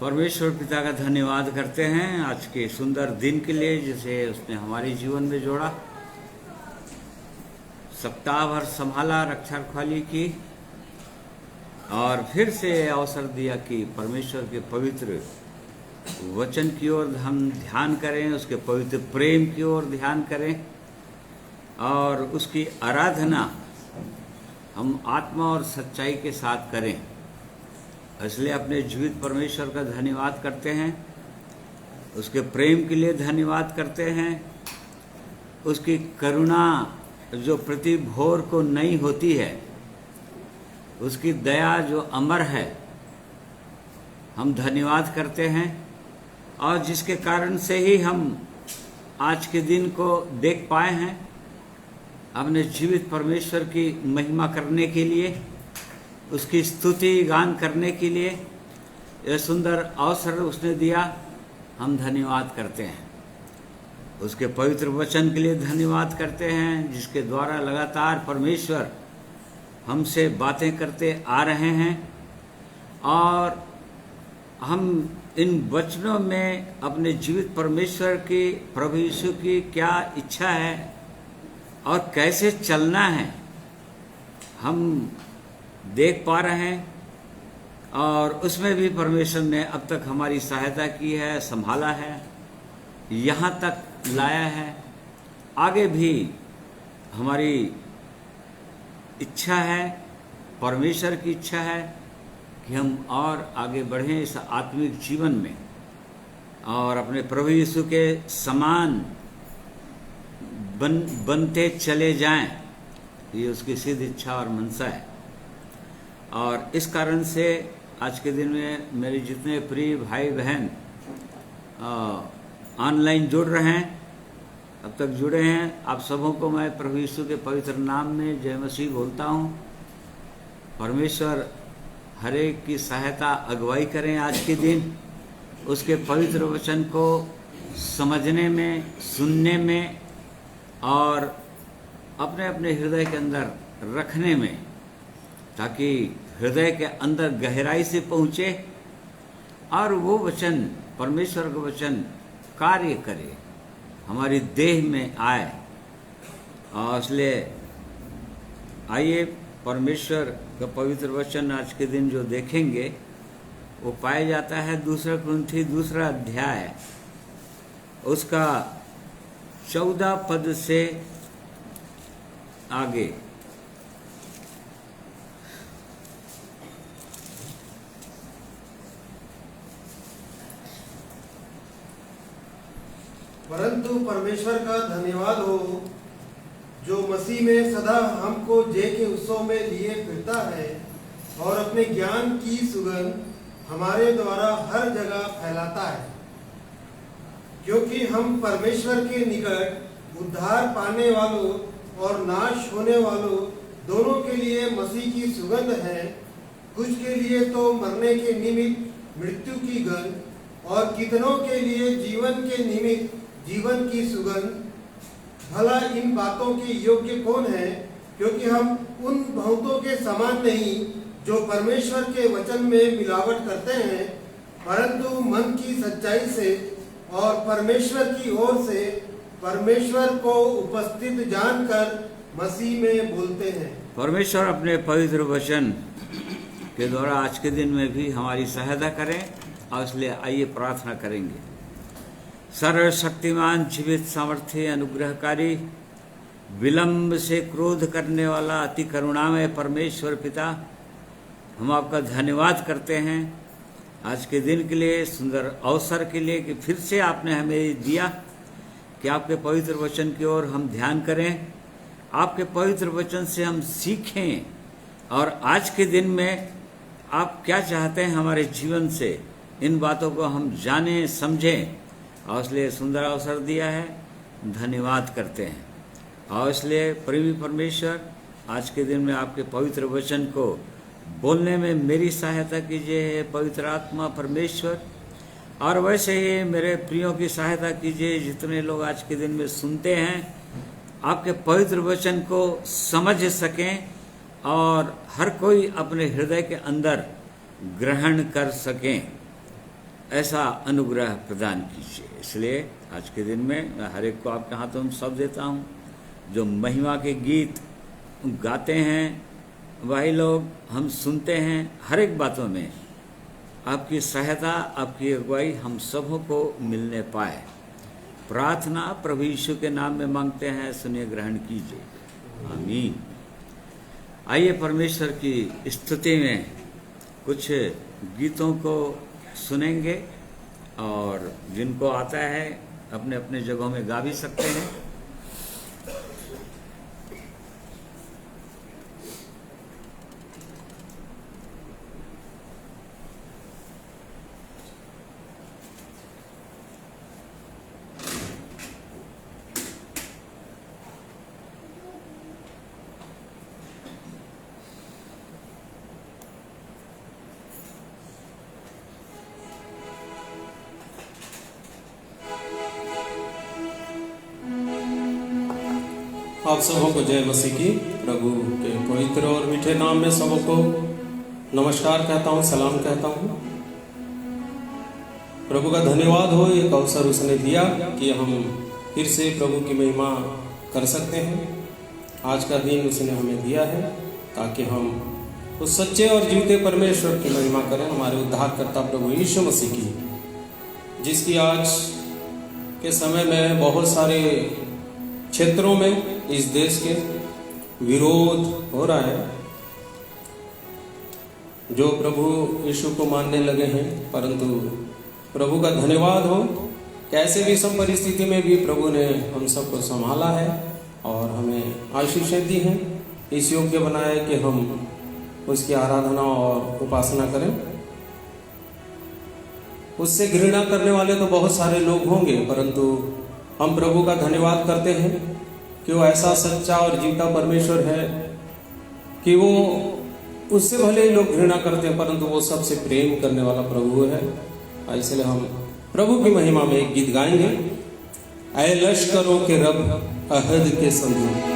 परमेश्वर पिता का धन्यवाद करते हैं आज के सुंदर दिन के लिए जिसे उसने हमारे जीवन में जोड़ा, सप्ताह भर संभाला, रक्षा रखवाली की और फिर से अवसर दिया कि परमेश्वर के पवित्र वचन की ओर हम ध्यान करें, उसके पवित्र प्रेम की ओर ध्यान करें और उसकी आराधना हम आत्मा और सच्चाई के साथ करें। इसलिए अपने जीवित परमेश्वर का धन्यवाद करते हैं, उसके प्रेम के लिए धन्यवाद करते हैं, उसकी करुणा जो प्रति भोर को नई होती है, उसकी दया जो अमर है, हम धन्यवाद करते हैं और जिसके कारण से ही हम आज के दिन को देख पाए हैं। अपने जीवित परमेश्वर की महिमा करने के लिए, उसकी स्तुति गान करने के लिए यह सुंदर अवसर उसने दिया, हम धन्यवाद करते हैं। उसके पवित्र वचन के लिए धन्यवाद करते हैं जिसके द्वारा लगातार परमेश्वर हमसे बातें करते आ रहे हैं और हम इन वचनों में अपने जीवित परमेश्वर की, प्रभु यीशु की क्या इच्छा है और कैसे चलना है हम देख पा रहे हैं और उसमें भी परमेश्वर ने अब तक हमारी सहायता की है, संभाला है, यहाँ तक लाया है। आगे भी हमारी इच्छा है, परमेश्वर की इच्छा है कि हम और आगे बढ़ें इस आत्मिक जीवन में और अपने प्रभु यीशु के समान बनते चले जाएं। ये उसकी सिद्ध इच्छा और मनसा है और इस कारण से आज के दिन में मेरे जितने प्रिय भाई बहन ऑनलाइन जुड़ रहे हैं, अब तक जुड़े हैं, आप सबों को मैं प्रभु यीशु के पवित्र नाम में जय मसीह बोलता हूँ। परमेश्वर हर एक की सहायता, अगुवाई करें आज के दिन, उसके पवित्र वचन को समझने में, सुनने में और अपने अपने हृदय के अंदर रखने में, ताकि हृदय के अंदर गहराई से पहुँचे और वो वचन, परमेश्वर का वचन कार्य करे, हमारी देह में आए। और इसलिए आइए परमेश्वर का पवित्र वचन आज के दिन जो देखेंगे वो पाया जाता है 2 कुरिन्थी 2 अध्याय उसका 14 पद से आगे। परंतु परमेश्वर का धन्यवाद हो जो मसीह में सदा हमको जय के उत्सव में लिए फिरता है और अपने ज्ञान की सुगंध हमारे द्वारा हर जगह फैलाता है। क्योंकि हम परमेश्वर के निकट उद्धार पाने वालों और नाश होने वालों दोनों के लिए मसीह की सुगंध है। कुछ के लिए तो मरने के निमित्त मृत्यु की गंध और कितनों के लिए जीवन के निमित्त जीवन की सुगंध। भला इन बातों के योग्य कौन है? क्योंकि हम उन बहुतों के समान नहीं जो परमेश्वर के वचन में मिलावट करते हैं, परंतु मन की सच्चाई से और परमेश्वर की ओर से परमेश्वर को उपस्थित जानकर मसीह में बोलते हैं। परमेश्वर अपने पवित्र वचन के द्वारा आज के दिन में भी हमारी सहायता करें और इसलिए आइए प्रार्थना करेंगे। सर्वशक्तिमान, जीवित, सामर्थ्य, अनुग्रहकारी, विलंब से क्रोध करने वाला, अति करुणामय परमेश्वर पिता, हम आपका धन्यवाद करते हैं आज के दिन के लिए, सुंदर अवसर के लिए कि फिर से आपने हमें दिया कि आपके पवित्र वचन की ओर हम ध्यान करें, आपके पवित्र वचन से हम सीखें और आज के दिन में आप क्या चाहते हैं हमारे जीवन से, इन बातों को हम जानें, समझें और इसलिए सुंदर अवसर दिया है, धन्यवाद करते हैं। और इसलिए प्रेमी परमेश्वर आज के दिन में आपके पवित्र वचन को बोलने में मेरी सहायता कीजिए पवित्र आत्मा परमेश्वर, और वैसे ही मेरे प्रियों की सहायता कीजिए जितने लोग आज के दिन में सुनते हैं, आपके पवित्र वचन को समझ सकें और हर कोई अपने हृदय के अंदर ग्रहण कर सकें। ऐसा अनुग्रह प्रदान कीजिए। इसलिए आज के दिन में मैं हर एक को आपके हाथों में सौंप देता हूँ। जो महिमा के गीत गाते हैं वही लोग हम सुनते हैं, हर एक बातों में आपकी सहायता, आपकी अगुवाई हम सबों को मिलने पाए। प्रार्थना प्रभु यीशु के नाम में मांगते हैं, सुनिए, ग्रहण कीजिए, आमीन। आइए परमेश्वर की स्तुति में कुछ गीतों को सुनेंगे, और जिनको आता है अपने अपने जगहों में गा भी सकते हैं। आप सबों को जय मसीह की। प्रभु के पवित्र और मीठे नाम में सबों को नमस्कार कहता हूँ, सलाम कहता हूँ। प्रभु का धन्यवाद हो, एक अवसर उसने दिया कि हम फिर से प्रभु की महिमा कर सकते हैं। आज का दिन उसने हमें दिया है ताकि हम उस सच्चे और जीवते परमेश्वर की महिमा करें, हमारे उद्धारकर्ता प्रभु यीशु मसीह की, जिसकी आज के समय में बहुत सारे क्षेत्रों में इस देश के विरोध हो रहा है। जो प्रभु यीशु को मानने लगे हैं, परंतु प्रभु का धन्यवाद हो, कैसे भी सब परिस्थिति में भी प्रभु ने हम सबको संभाला है और हमें आशीषें दी हैं, इस योग्य बनाया कि हम उसकी आराधना और उपासना करें। उससे घृणा करने वाले तो बहुत सारे लोग होंगे, परंतु हम प्रभु का धन्यवाद करते हैं कि वो ऐसा सच्चा और जीवता परमेश्वर है कि वो उससे भले ही लोग घृणा करते हैं, परंतु वो सबसे प्रेम करने वाला प्रभु है। इसलिए हम प्रभु की महिमा में एक गीत गाएंगे, ऐ लश्करों के रब अहद के संधु।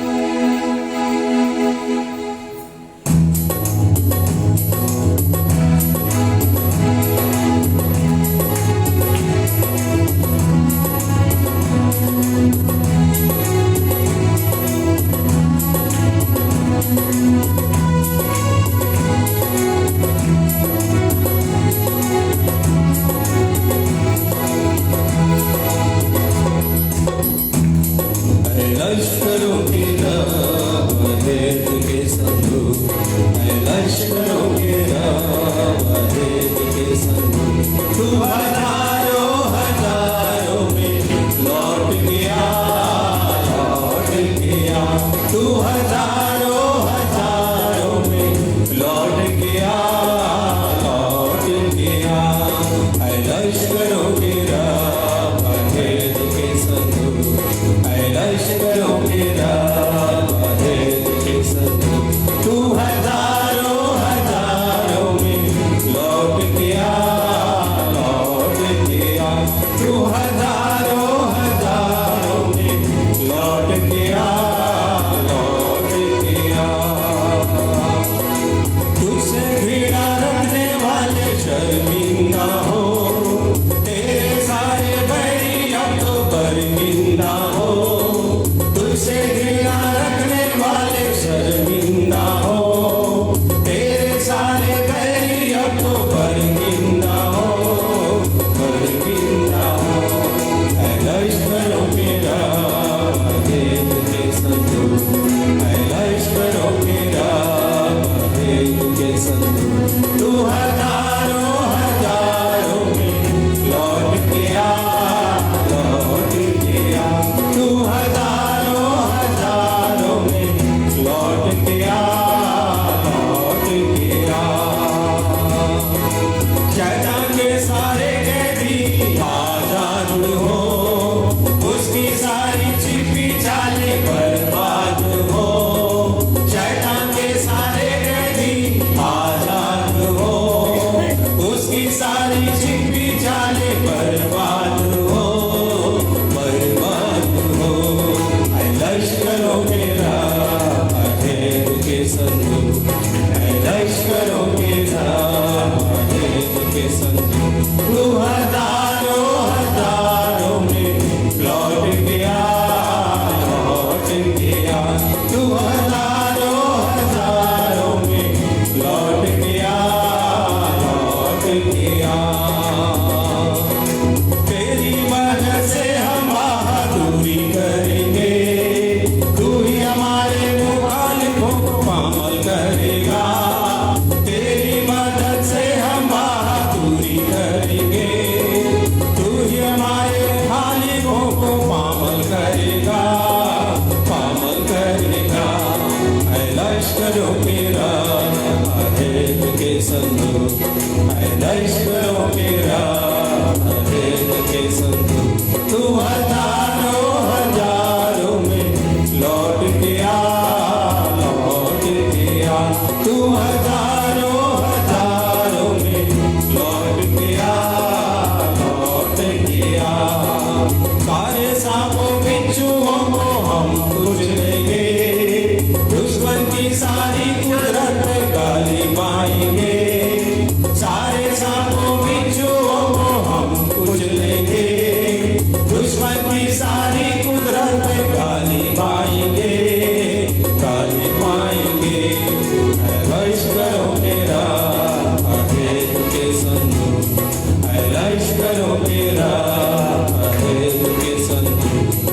आता है कि संत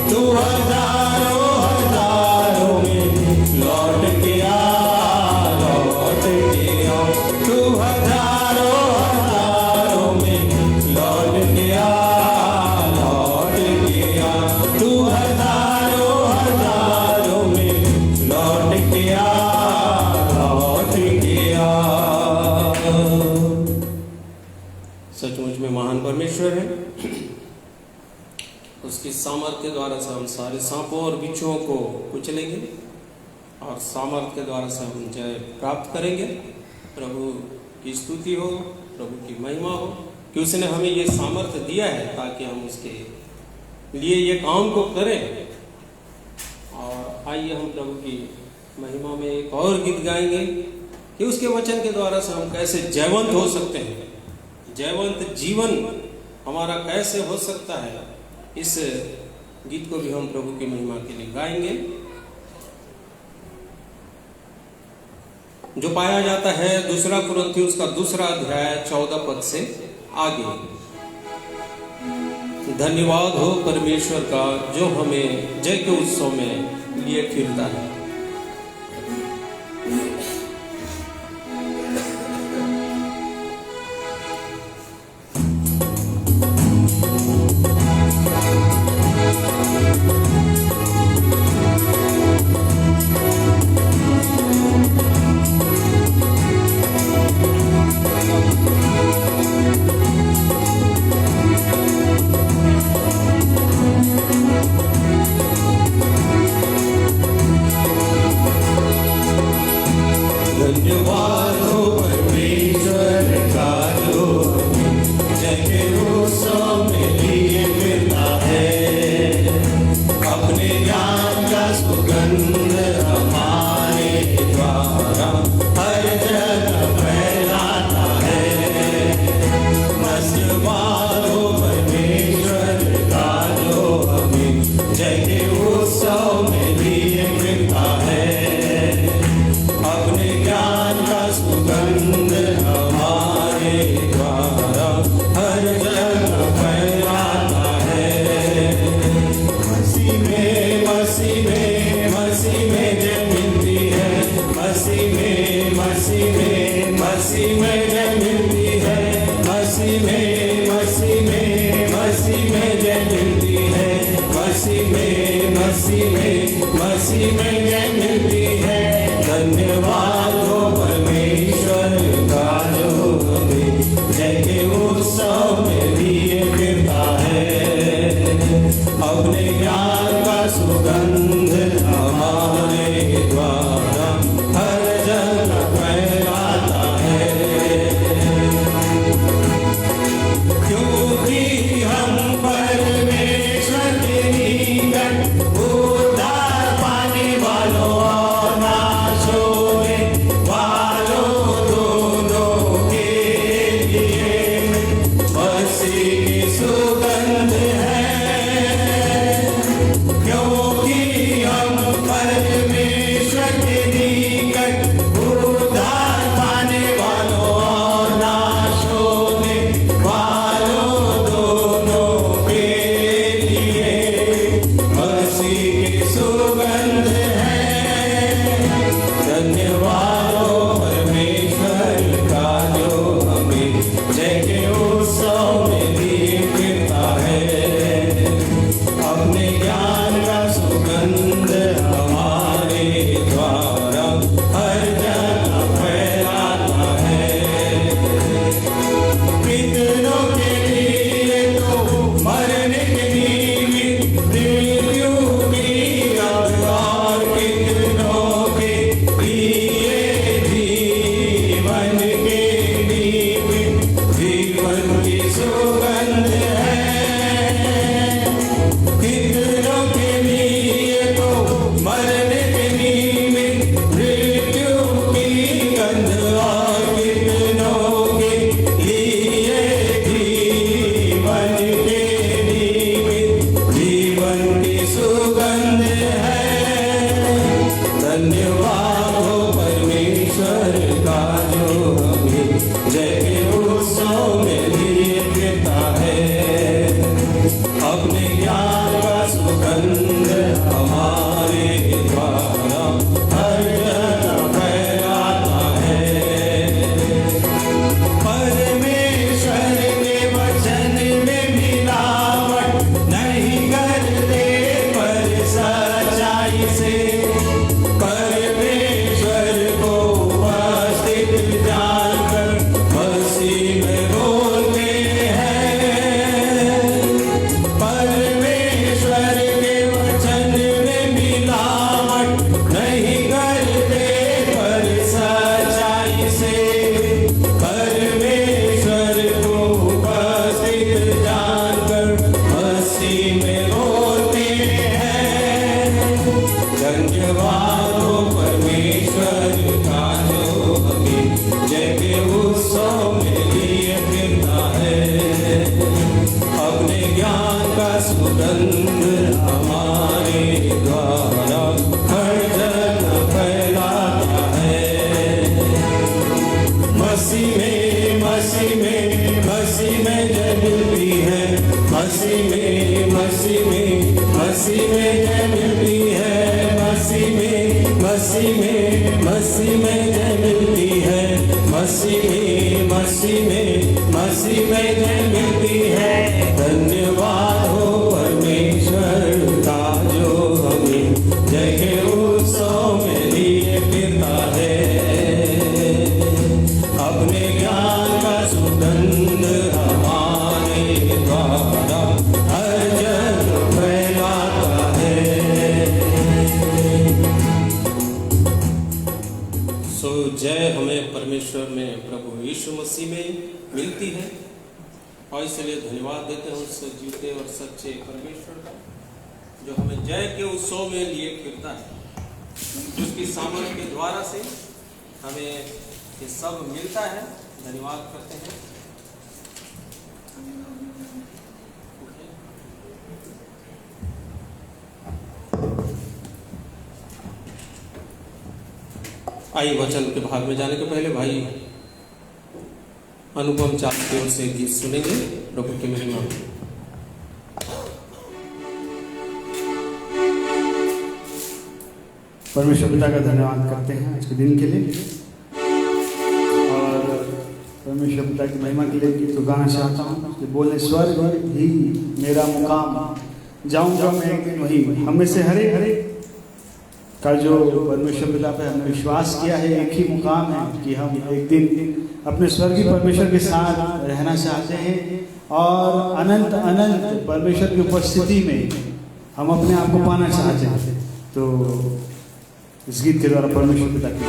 तू हजारों हजारों में लौट के आ, लौट के आ, तू हजारों हजारों में लौट के आ, लौट के आ, तू हजारों हजारों में लौट के आ, लौट के आ। सचमुच में महान परमेश्वर है। उसकी सामर्थ्य के द्वारा से हम सारे सांपों और बिच्छुओं को कुचलेंगे और सामर्थ्य के द्वारा से हम जय प्राप्त करेंगे। प्रभु की स्तुति हो, प्रभु की महिमा हो कि उसने हमें ये सामर्थ्य दिया है ताकि हम उसके लिए ये काम को करें। और आइए हम प्रभु की महिमा में एक और गीत गाएंगे कि उसके वचन के द्वारा से हम कैसे जयवंत हो सकते हैं, जयवंत जीवन हमारा कैसे हो सकता है। इस गीत को भी हम प्रभु की महिमा के लिए गाएंगे, जो पाया जाता है 2 कुरिन्थियों का 2 अध्याय 14 पद से आगे। धन्यवाद हो परमेश्वर का जो हमें जय के उत्सव में लिए फिरता है। धन्यवाद हो परमेश्वर का जो जय के उत्सव में लिए फिरता है। अपने ज्ञान का सुगंध हमारे द्वारा हर जगह फैलाता है। धन्यवाद हो परमेश्वर का जो हमें जय के उत्सव में लिए फिरता है। अपने ज्ञान का सुगंध हमारे द्वारा हर जगह फैलाता है। मसीह में मसीह में मसीह में जय मिलती है। मसीह में मसीह में मसीह में जय मिलती है। मसीह में मसीह में मसीह में जय मिलती है। मसीह में मसीह में मसीह में जय मिलती है। धन्यवाद हो परमेश्वर का जो हमें जय के उत्सव में लिए फिरता है। अपने ज्ञान का सुगंध हमारे द्वारा हर जगह फैलाता है। क्योंकि हम परमेश्वर के निकट उद्धार पाने वालों सुगंध हमारे द्वारा हर जगह फैलाता है। परमेश्वर के वचन में मिलावट नहीं करते, पर सच्चाई से परमेश्वर को उपस्थित जानकर मसीह में बोलते हैं। परमेश्वर के वचन में मिलावट नहीं करते, पर सच्चाई से परमेश्वर को उपस्थित जानकर मसीह में बोलते हैं। धन्यवाद हो परमेश्वर का जो हमें जय के उत्सव में लिए फिरता है। अपने ज्ञान का सुगंध हमारे द्वारा हर जगह फैलाता है। मसीह में मसीह में मसीह में जय मिलती है। मसीह में मसीह में मसीह में जय मिलती है। मसीह में मसीह में मसीह में जय मिलती है। मसीह में मसीह में मसीह में जय मिलती है। धन्यवाद हो परमेश्वर का जो हमें जय के उत्सव में लिए फिरता है। अपने ज्ञान का सुगंध हमारे द्वारा हर जगह फैलाता है। सो जय हमें परमेश्वर में प्रभु यीशु मसीह में मिलती है, और इसलिए धन्यवाद देते हैं उस जीते और सच्चे परमेश्वर का जो हमें जय के उत्सव में लिए फिरता है। उसकी सामर्थ्य के द्वारा से हमें ये सब मिलता है। धन्यवाद करते हैं। आइए वचन के भाग में जाने के पहले भाई अनुपम चाप की ओर से गीत सुनेंगे प्रभु की महिमा में। परमेश्वर पिता का धन्यवाद करते हैं आज के दिन के लिए, और परमेश्वर पिता की महिमा के लिए गीत गाना चाहता हूँ कि बोले स्वर्ग ही मेरा मुकाम, जाऊंगा मैं एक दिन वहीं। हम में से हरे हरे का जो परमेश्वर पिता पे हमने विश्वास किया है, एक ही मुकाम है कि हम एक दिन अपने स्वर्गीय परमेश्वर के साथ रहना चाहते हैं, और अनंत अनंत परमेश्वर की उपस्थिति में हम अपने आप को पाना चाहते हैं। तो इस गीत के द्वारा परमेश्वर पिता की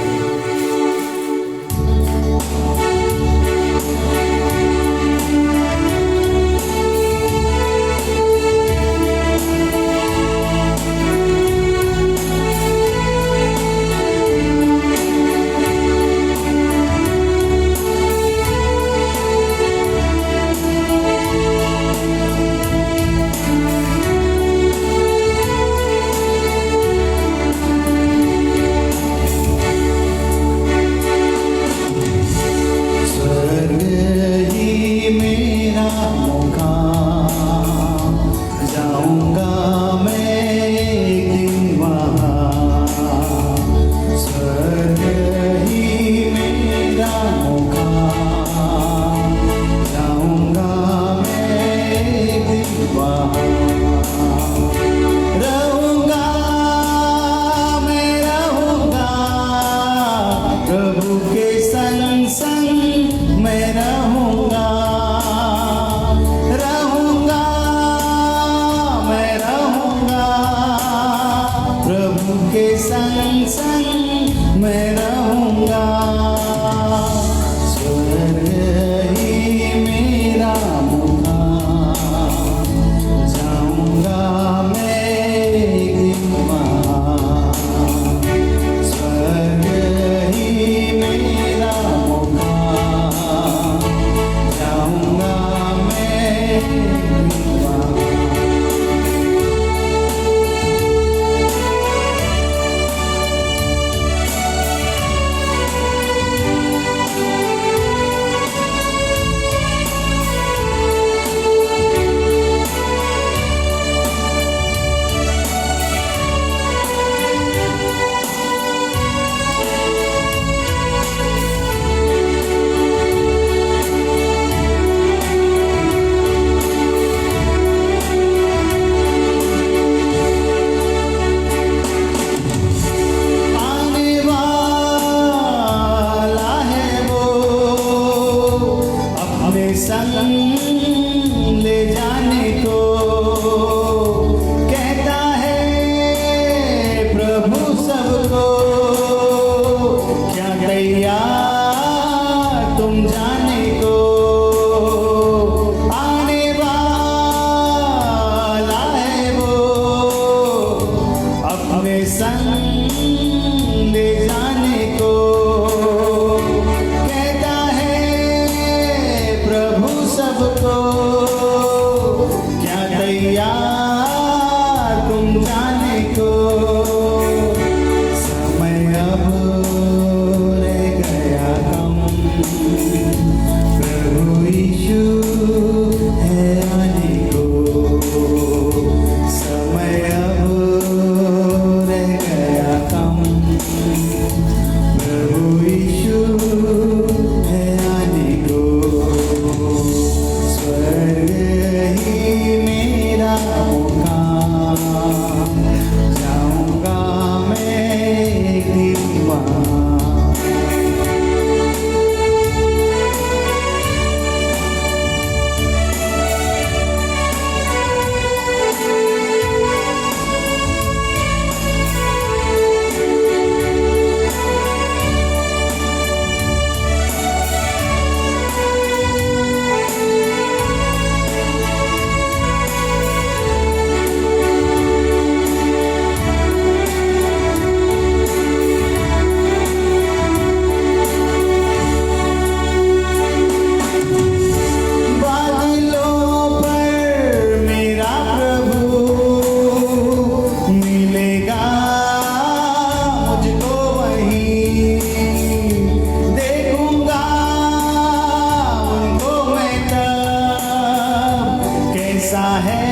कैसा है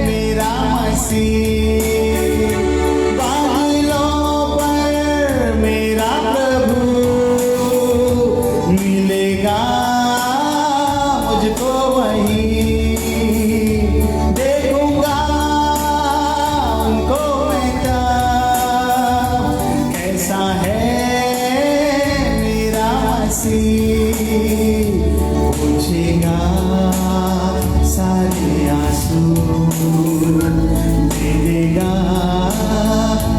मेरा मसीह, बादलों पर मेरा प्रभु, मिलेगा मुझको वही, देखूंगा उनको मैं तब। कैसा है मेरा मसीह, पूछेगा सारे आंसू, दे देगा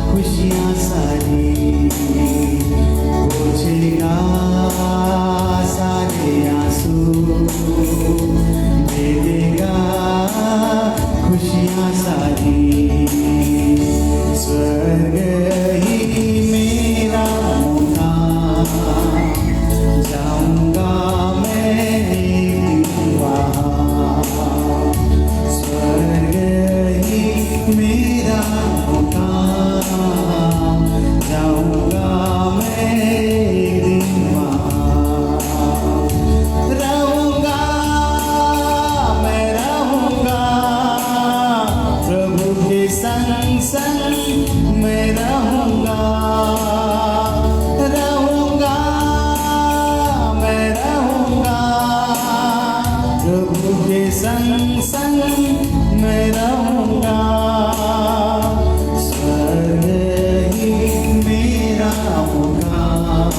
खुशियाँ सारी, पूछेगा सारे आंसू, दे देगा खुशियाँ सारी। स्वर्ग ही मेरा मुकाम, जाऊंगा मैं वहाँ। स्वर्ग ही मेरा मुकाम, जाऊंगा मैं वहाँ। रहूंगा मैं, रहूंगा प्रभु के संग संग मैं रहूंगा, रहूंगा मैं, रहूंगा प्रभु के संग संग मैं रहूंगा। स्वर्ग ही मेरा मुकाम,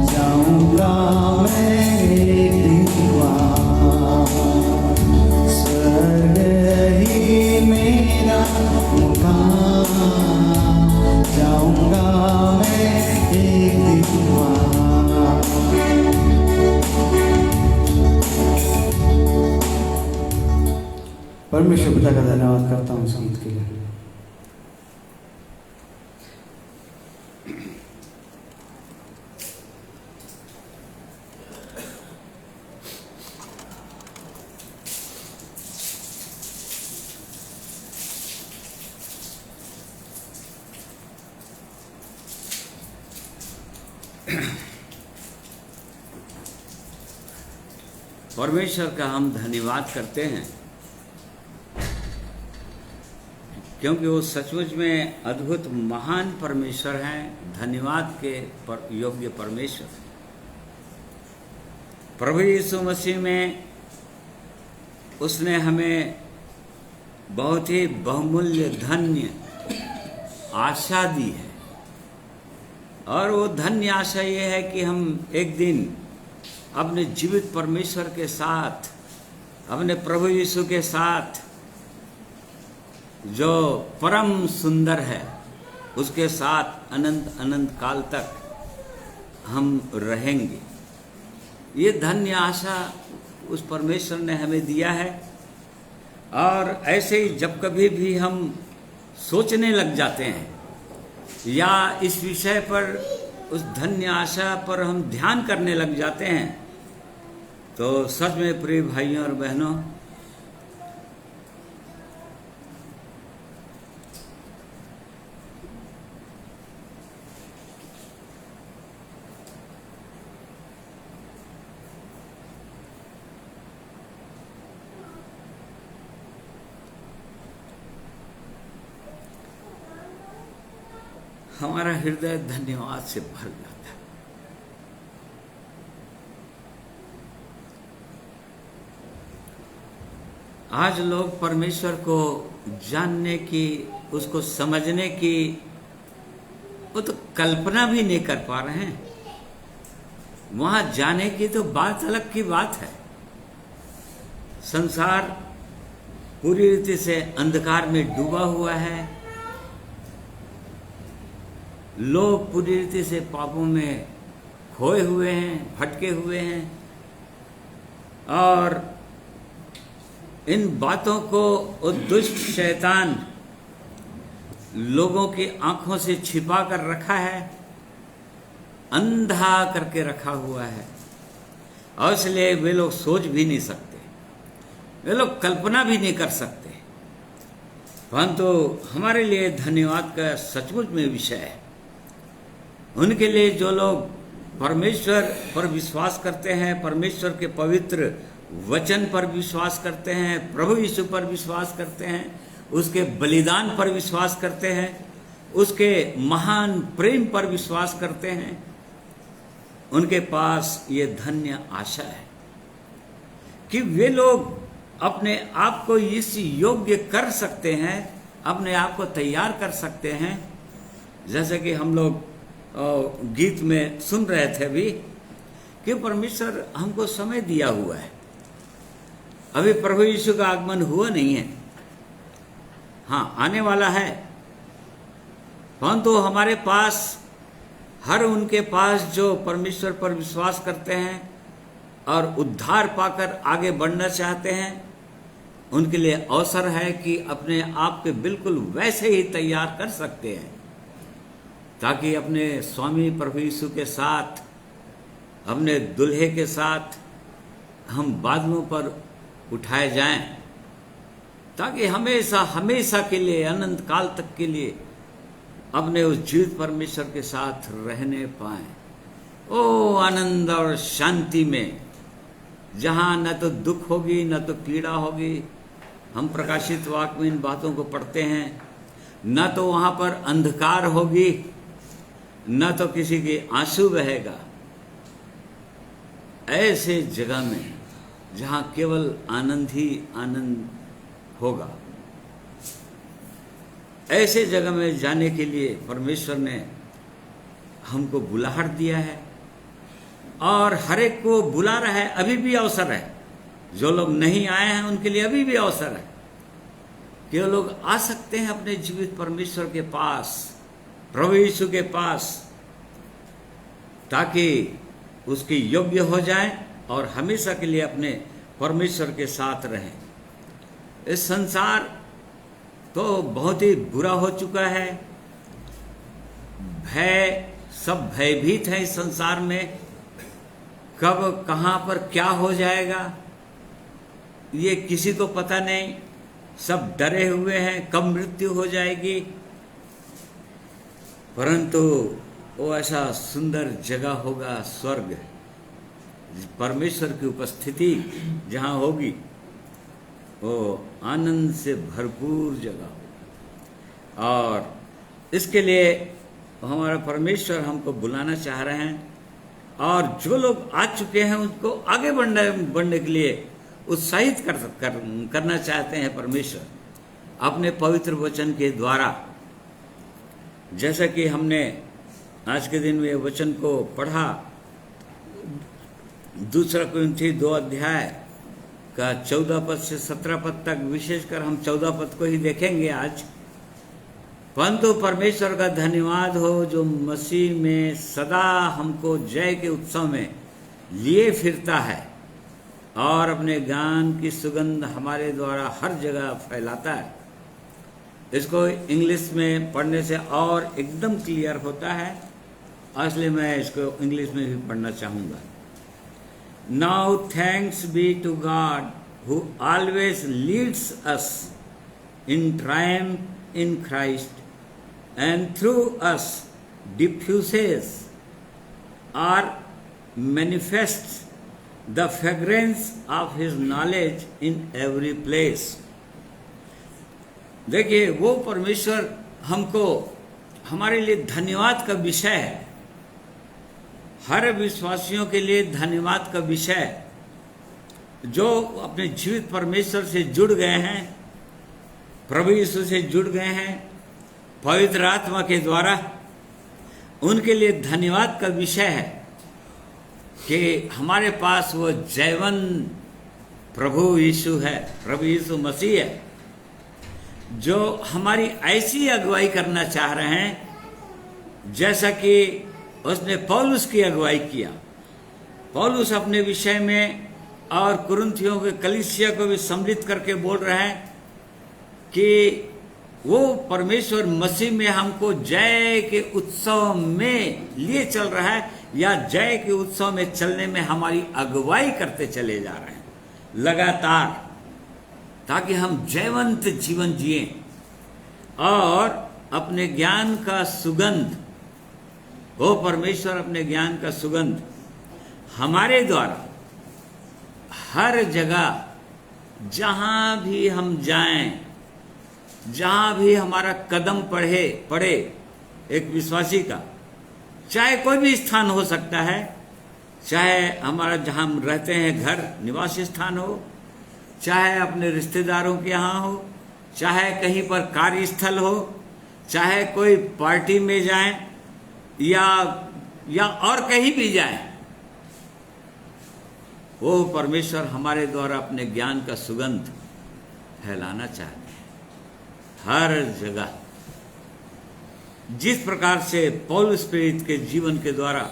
जाऊंगा मैं एक दिन वहाँ। स्वर्ग ही मेरा मुकाम, जाऊंगा मैं एक दिन वहाँ। परमेश्वर पिता का धन्यवाद करता हूँ संगीत के लिए। परमेश्वर का हम धन्यवाद करते हैं, क्योंकि वो सचमुच में अद्भुत महान परमेश्वर हैं, धन्यवाद के योग्य परमेश्वर। प्रभु यीशु मसीह में उसने हमें बहुत ही बहुमूल्य धन्य आशा दी है, और वो धन्य आशा ये है कि हम एक दिन अपने जीवित परमेश्वर के साथ, अपने प्रभु यीशु के साथ, जो परम सुंदर है, उसके साथ अनंत अनंत काल तक हम रहेंगे। ये धन्य आशा उस परमेश्वर ने हमें दिया है। और ऐसे ही जब कभी भी हम सोचने लग जाते हैं या इस विषय पर, उस धन्य आशा पर हम ध्यान करने लग जाते हैं, तो सच में प्रिय भाइयों और बहनों, हमारा हृदय धन्यवाद से भर जाता है। आज लोग परमेश्वर को जानने की, उसको समझने की, वो तो कल्पना भी नहीं कर पा रहे हैं। वहां जाने की तो बात अलग की बात है। संसार पूरी रीति से अंधकार में डूबा हुआ है, लोग पूरी रीति से पापों में खोए हुए हैं, भटके हुए हैं, और इन बातों को वो दुष्ट शैतान लोगों की आंखों से छिपा कर रखा है, अंधा करके रखा हुआ है, और इसलिए वे लोग सोच भी नहीं सकते, वे लोग कल्पना भी नहीं कर सकते। परंतु हमारे लिए धन्यवाद का सचमुच में विषय है उनके लिए जो लोग परमेश्वर पर विश्वास करते हैं, परमेश्वर के पवित्र वचन पर विश्वास करते हैं, प्रभु यीशु पर विश्वास करते हैं, उसके बलिदान पर विश्वास करते हैं, उसके महान प्रेम पर विश्वास करते हैं, उनके पास ये धन्य आशा है कि वे लोग अपने आप को इस योग्य कर सकते हैं, अपने आप को तैयार कर सकते हैं। जैसे कि हम लोग गीत में सुन रहे थे अभी कि परमेश्वर हमको समय दिया हुआ है। अभी प्रभु यीशु का आगमन हुआ नहीं है, हाँ आने वाला है, परंतु हमारे पास, हर उनके पास जो परमेश्वर पर विश्वास करते हैं और उद्धार पाकर आगे बढ़ना चाहते हैं, उनके लिए अवसर है कि अपने आप के बिल्कुल वैसे ही तैयार कर सकते हैं, ताकि अपने स्वामी प्रभु यीशु के साथ, अपने दुल्हे के साथ हम बादलों पर उठाए जाएं, ताकि हमेशा हमेशा के लिए, अनंत काल तक के लिए अपने उस जीवित परमेश्वर के साथ रहने पाएं। ओ आनंद और शांति में, जहां न तो दुख होगी न तो पीड़ा होगी। हम प्रकाशित वाक्य में इन बातों को पढ़ते हैं, न तो वहां पर अंधकार होगी, न तो किसी के आंसू बहेगा। ऐसे जगह में जहां केवल आनंद ही आनंद होगा, ऐसे जगह में जाने के लिए परमेश्वर ने हमको बुलाहट दिया है और हर एक को बुला रहा है। अभी भी अवसर है, जो लोग नहीं आए हैं उनके लिए अभी भी अवसर है कि वो लोग आ सकते हैं अपने जीवित परमेश्वर के पास, प्रभु यीशु के पास, ताकि उसके योग्य हो जाएं और हमेशा के लिए अपने परमेश्वर के साथ रहें। इस संसार तो बहुत ही बुरा हो चुका है, सब भयभीत है इस संसार में। कब कहां पर क्या हो जाएगा ये किसी को पता नहीं, सब डरे हुए हैं कब मृत्यु हो जाएगी। परंतु वो ऐसा सुंदर जगह होगा, स्वर्ग, परमेश्वर की उपस्थिति जहां होगी, वो आनंद से भरपूर जगह। और इसके लिए हमारा परमेश्वर हमको बुलाना चाह रहे हैं, और जो लोग आ चुके हैं उनको आगे बढ़ने के लिए उत्साहित करना चाहते हैं परमेश्वर अपने पवित्र वचन के द्वारा। जैसा कि हमने आज के दिन में वचन को पढ़ा, 2 कुरिन्थी 2 अध्याय का 14 पद से 17 पद तक, विशेषकर हम 14 पद को ही देखेंगे आज। परंतु परमेश्वर का धन्यवाद हो जो मसीह में सदा हमको जय के उत्सव में लिए फिरता है और अपने ज्ञान की सुगंध हमारे द्वारा हर जगह फैलाता है। इसको इंग्लिश में पढ़ने से और एकदम क्लियर होता है, इसलिए मैं इसको इंग्लिश में भी पढ़ना चाहूँगा। Now thanks be to God who always leads us in triumph in Christ and through us diffuses or manifests the fragrance of his knowledge in every place। देखिए, वो परमेश्वर हमको, हमारे लिए धन्यवाद का विषय है, हर विश्वासियों के लिए धन्यवाद का विषय, जो अपने जीवित परमेश्वर से जुड़ गए हैं, प्रभु यीशु से जुड़ गए हैं पवित्र आत्मा के द्वारा। उनके लिए धन्यवाद का विषय है कि हमारे पास वो जयवंत प्रभु यीशु है, प्रभु यीशु मसीह है, जो हमारी ऐसी अगुवाई करना चाह रहे हैं जैसा कि उसने पौलुस की अगुवाई किया। पौलुस अपने विषय में और कुरिन्थियों के कलीसिया को भी सम्मिलित करके बोल रहे हैं कि वो परमेश्वर मसीह में हमको जय के उत्सव में लिए चल रहा है, या जय के उत्सव में चलने में हमारी अगुवाई करते चले जा रहे हैं लगातार, ताकि हम जयवंत जीवन जिए और अपने ज्ञान का सुगंध, वो परमेश्वर अपने ज्ञान का सुगंध हमारे द्वारा हर जगह जहाँ भी हम जाएं, जहाँ भी हमारा कदम पड़े एक विश्वासी का, चाहे कोई भी स्थान हो सकता है, चाहे हमारा जहाँ हम रहते हैं घर निवास स्थान हो, चाहे अपने रिश्तेदारों के यहाँ हो, चाहे कहीं पर कार्यस्थल हो, चाहे कोई पार्टी में जाएं या और कहीं भी जाएं, वो परमेश्वर हमारे द्वारा अपने ज्ञान का सुगंध फैलाना चाहते हैं हर जगह। जिस प्रकार से पौल स्पिरिट के जीवन के द्वारा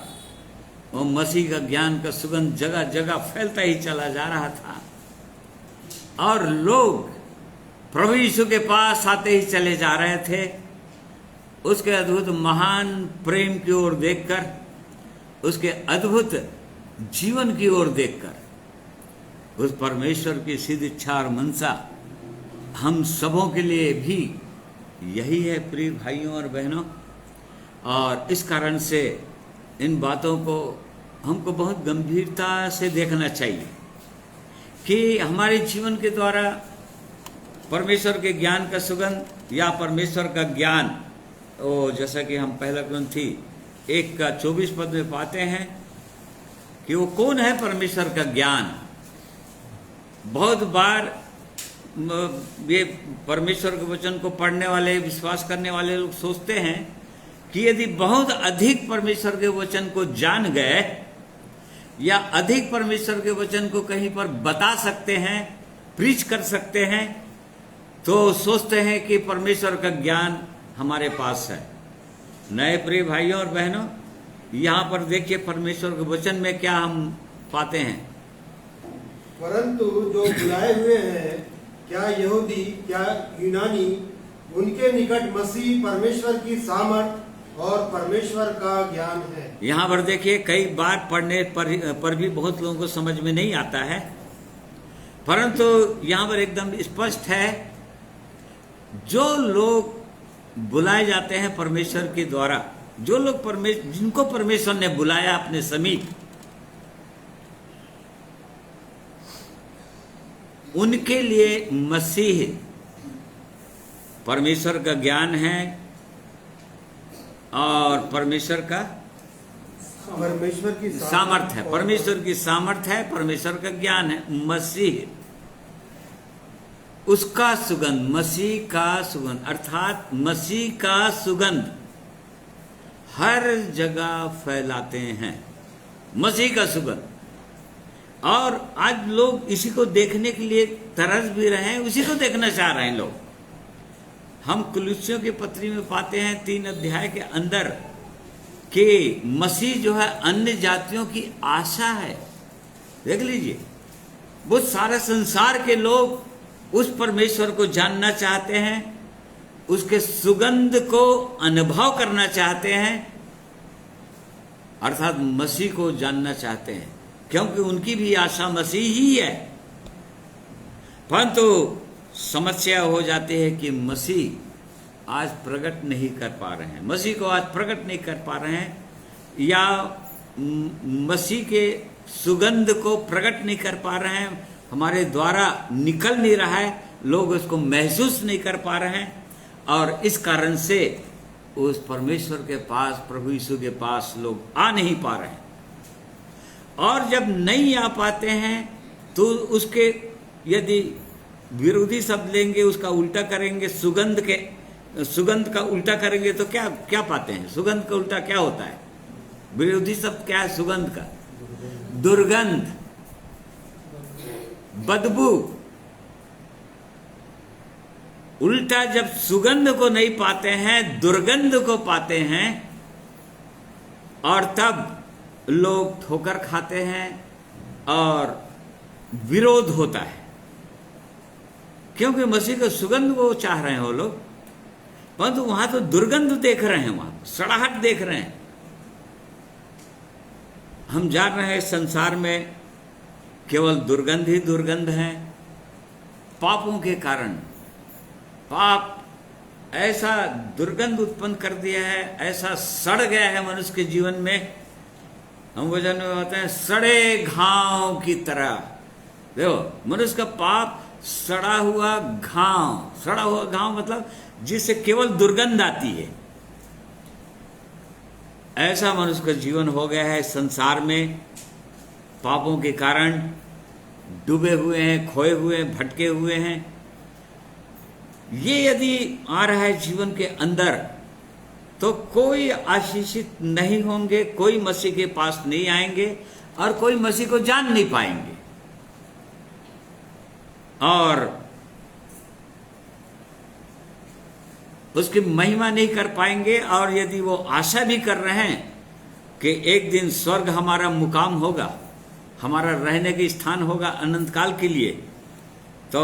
वो मसीह का ज्ञान का सुगंध जगह जगह फैलता ही चला जा रहा था और लोग प्रभु यीशु के पास आते ही चले जा रहे थे, उसके अद्भुत महान प्रेम की ओर देखकर, उसके अद्भुत जीवन की ओर देखकर, उस परमेश्वर की सिद्ध इच्छा और मनसा हम सबों के लिए भी यही है प्रिय भाइयों और बहनों। और इस कारण से इन बातों को हमको बहुत गंभीरता से देखना चाहिए कि हमारे जीवन के द्वारा परमेश्वर के ज्ञान का सुगंध या परमेश्वर का ज्ञान, वो जैसा कि हम पहला ग्रंथी 1:24 पद में पाते हैं कि वो कौन है परमेश्वर का ज्ञान। बहुत बार ये परमेश्वर के वचन को पढ़ने वाले, विश्वास करने वाले लोग सोचते हैं कि यदि बहुत अधिक परमेश्वर के वचन को जान गए या अधिक परमेश्वर के वचन को कहीं पर बता सकते हैं, प्रीच कर सकते हैं, तो सोचते हैं कि परमेश्वर का ज्ञान हमारे पास है। नए प्रिय भाइयों और बहनों, यहाँ पर देखिए परमेश्वर के वचन में क्या हम पाते हैं। परंतु जो बुलाए हुए हैं, क्या यहूदी क्या यूनानी, उनके निकट मसीह परमेश्वर की सामर्थ और परमेश्वर का ज्ञान है। यहाँ पर देखिए कई बार पढ़ने पर भी बहुत लोगों को समझ में नहीं आता है, परंतु यहाँ पर एकदम स्पष्ट है, जो लोग बुलाए जाते हैं परमेश्वर के द्वारा, जो लोग जिनको परमेश्वर ने बुलाया अपने समीप, उनके लिए मसीह परमेश्वर का ज्ञान है और परमेश्वर की सामर्थ है। परमेश्वर की सामर्थ है, परमेश्वर का ज्ञान है। मसीह उसका सुगंध, मसीह का सुगंध, अर्थात मसीह का सुगंध हर जगह फैलाते हैं, मसीह का सुगंध। और आज लोग इसी को देखने के लिए तरस भी रहे हैं, उसी को देखना चाह रहे हैं लोग। हम कुलुस्सियों की पत्री में पाते हैं 3 अध्याय के अंदर कि मसीह जो है अन्य जातियों की आशा है। देख लीजिए, वो सारे संसार के लोग उस परमेश्वर को जानना चाहते हैं, उसके सुगंध को अनुभव करना चाहते हैं, अर्थात मसीह को जानना चाहते हैं, क्योंकि उनकी भी आशा मसीह ही है। परंतु समस्या हो जाती है कि मसीह आज प्रकट नहीं कर पा रहे हैं, मसीह को आज प्रकट नहीं कर पा रहे हैं, या मसीह के सुगंध को प्रकट नहीं कर पा रहे हैं, हमारे द्वारा निकल नहीं रहा है, लोग उसको महसूस नहीं कर पा रहे हैं, और इस कारण से उस परमेश्वर के पास, प्रभु यीशु के पास लोग आ नहीं पा रहे हैं। और जब नहीं आ पाते हैं तो उसके यदि विरोधी शब्द लेंगे, उसका उल्टा करेंगे, सुगंध का उल्टा करेंगे, तो क्या क्या पाते हैं? सुगंध का उल्टा क्या होता है? विरोधी शब्द क्या है सुगंध का? दुर्गंध, बदबू। उल्टा जब सुगंध को नहीं पाते हैं, दुर्गंध को पाते हैं, और तब लोग ठोकर खाते हैं और विरोध होता है, क्योंकि मसीह का सुगंध वो चाह रहे हैं वो लोग, परंतु वहां तो दुर्गंध देख रहे हैं, वहां सड़ाहट देख रहे हैं। हम जान रहे हैं संसार में केवल दुर्गंध ही दुर्गंध है। पापों के कारण पाप ऐसा दुर्गंध उत्पन्न कर दिया है, ऐसा सड़ गया है मनुष्य के जीवन में। हम वचन में होते हैं सड़े घाव की तरह देखो, मनुष्य का पाप सड़ा हुआ घाव मतलब जिससे केवल दुर्गंध आती है, ऐसा मनुष्य का जीवन हो गया है। संसार में पापों के कारण डूबे हुए हैं, खोए हुए हैं, भटके हुए हैं। ये यदि आ रहा है जीवन के अंदर, तो कोई आशीषित नहीं होंगे, कोई मसीह के पास नहीं आएंगे और कोई मसीह को जान नहीं पाएंगे और उसकी महिमा नहीं कर पाएंगे। और यदि वो आशा भी कर रहे हैं कि एक दिन स्वर्ग हमारा मुकाम होगा, हमारा रहने का स्थान होगा अनंत काल के लिए, तो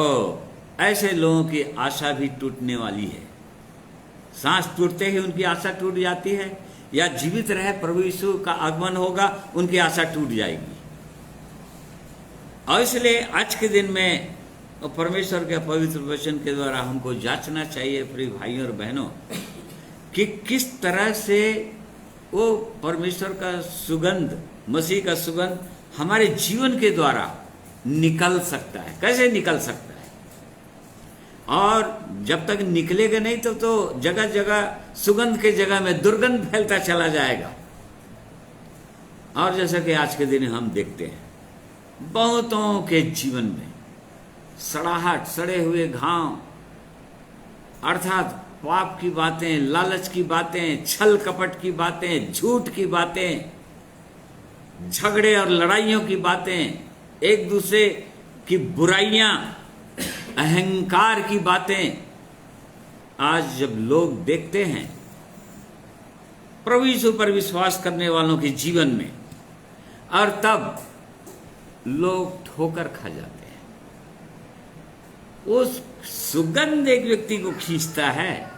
ऐसे लोगों की आशा भी टूटने वाली है। सांस टूटते ही उनकी आशा टूट जाती है, या जीवित रहे प्रभु यीशु का आगमन होगा उनकी आशा टूट जाएगी। और इसलिए आज के दिन में परमेश्वर के पवित्र वचन के द्वारा हमको जांचना चाहिए प्रिय भाइयों और बहनों कि किस तरह से वो परमेश्वर का सुगंध, मसीह का सुगंध हमारे जीवन के द्वारा निकल सकता है, कैसे निकल सकता है। और जब तक निकलेगा नहीं तो जगह जगह सुगंध के जगह में दुर्गंध फैलता चला जाएगा। और जैसा कि आज के दिन हम देखते हैं बहुतों के जीवन में सड़ाहट, सड़े हुए घाव, अर्थात पाप की बातें, लालच की बातें, छल कपट की बातें, झूठ की बातें, झगड़े और लड़ाइयों की बातें, एक दूसरे की बुराइयां, अहंकार की बातें आज जब लोग देखते हैं प्रभु यीशु पर विश्वास करने वालों के जीवन में, और तब लोग ठोकर खा जाते हैं। उस सुगंध एक व्यक्ति को खींचता है।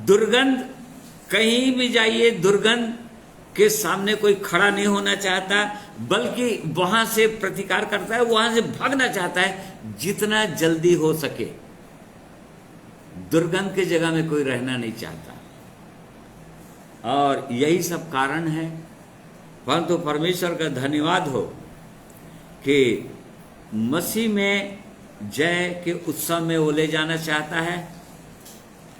दुर्गंध, कहीं भी जाइए दुर्गंध के सामने कोई खड़ा नहीं होना चाहता, बल्कि वहां से प्रतिकार करता है, वहां से भागना चाहता है जितना जल्दी हो सके। दुर्गंध के जगह में कोई रहना नहीं चाहता, और यही सब कारण है। परंतु परमेश्वर का धन्यवाद हो कि मसीह में जय के उत्सव में वो ले जाना चाहता है,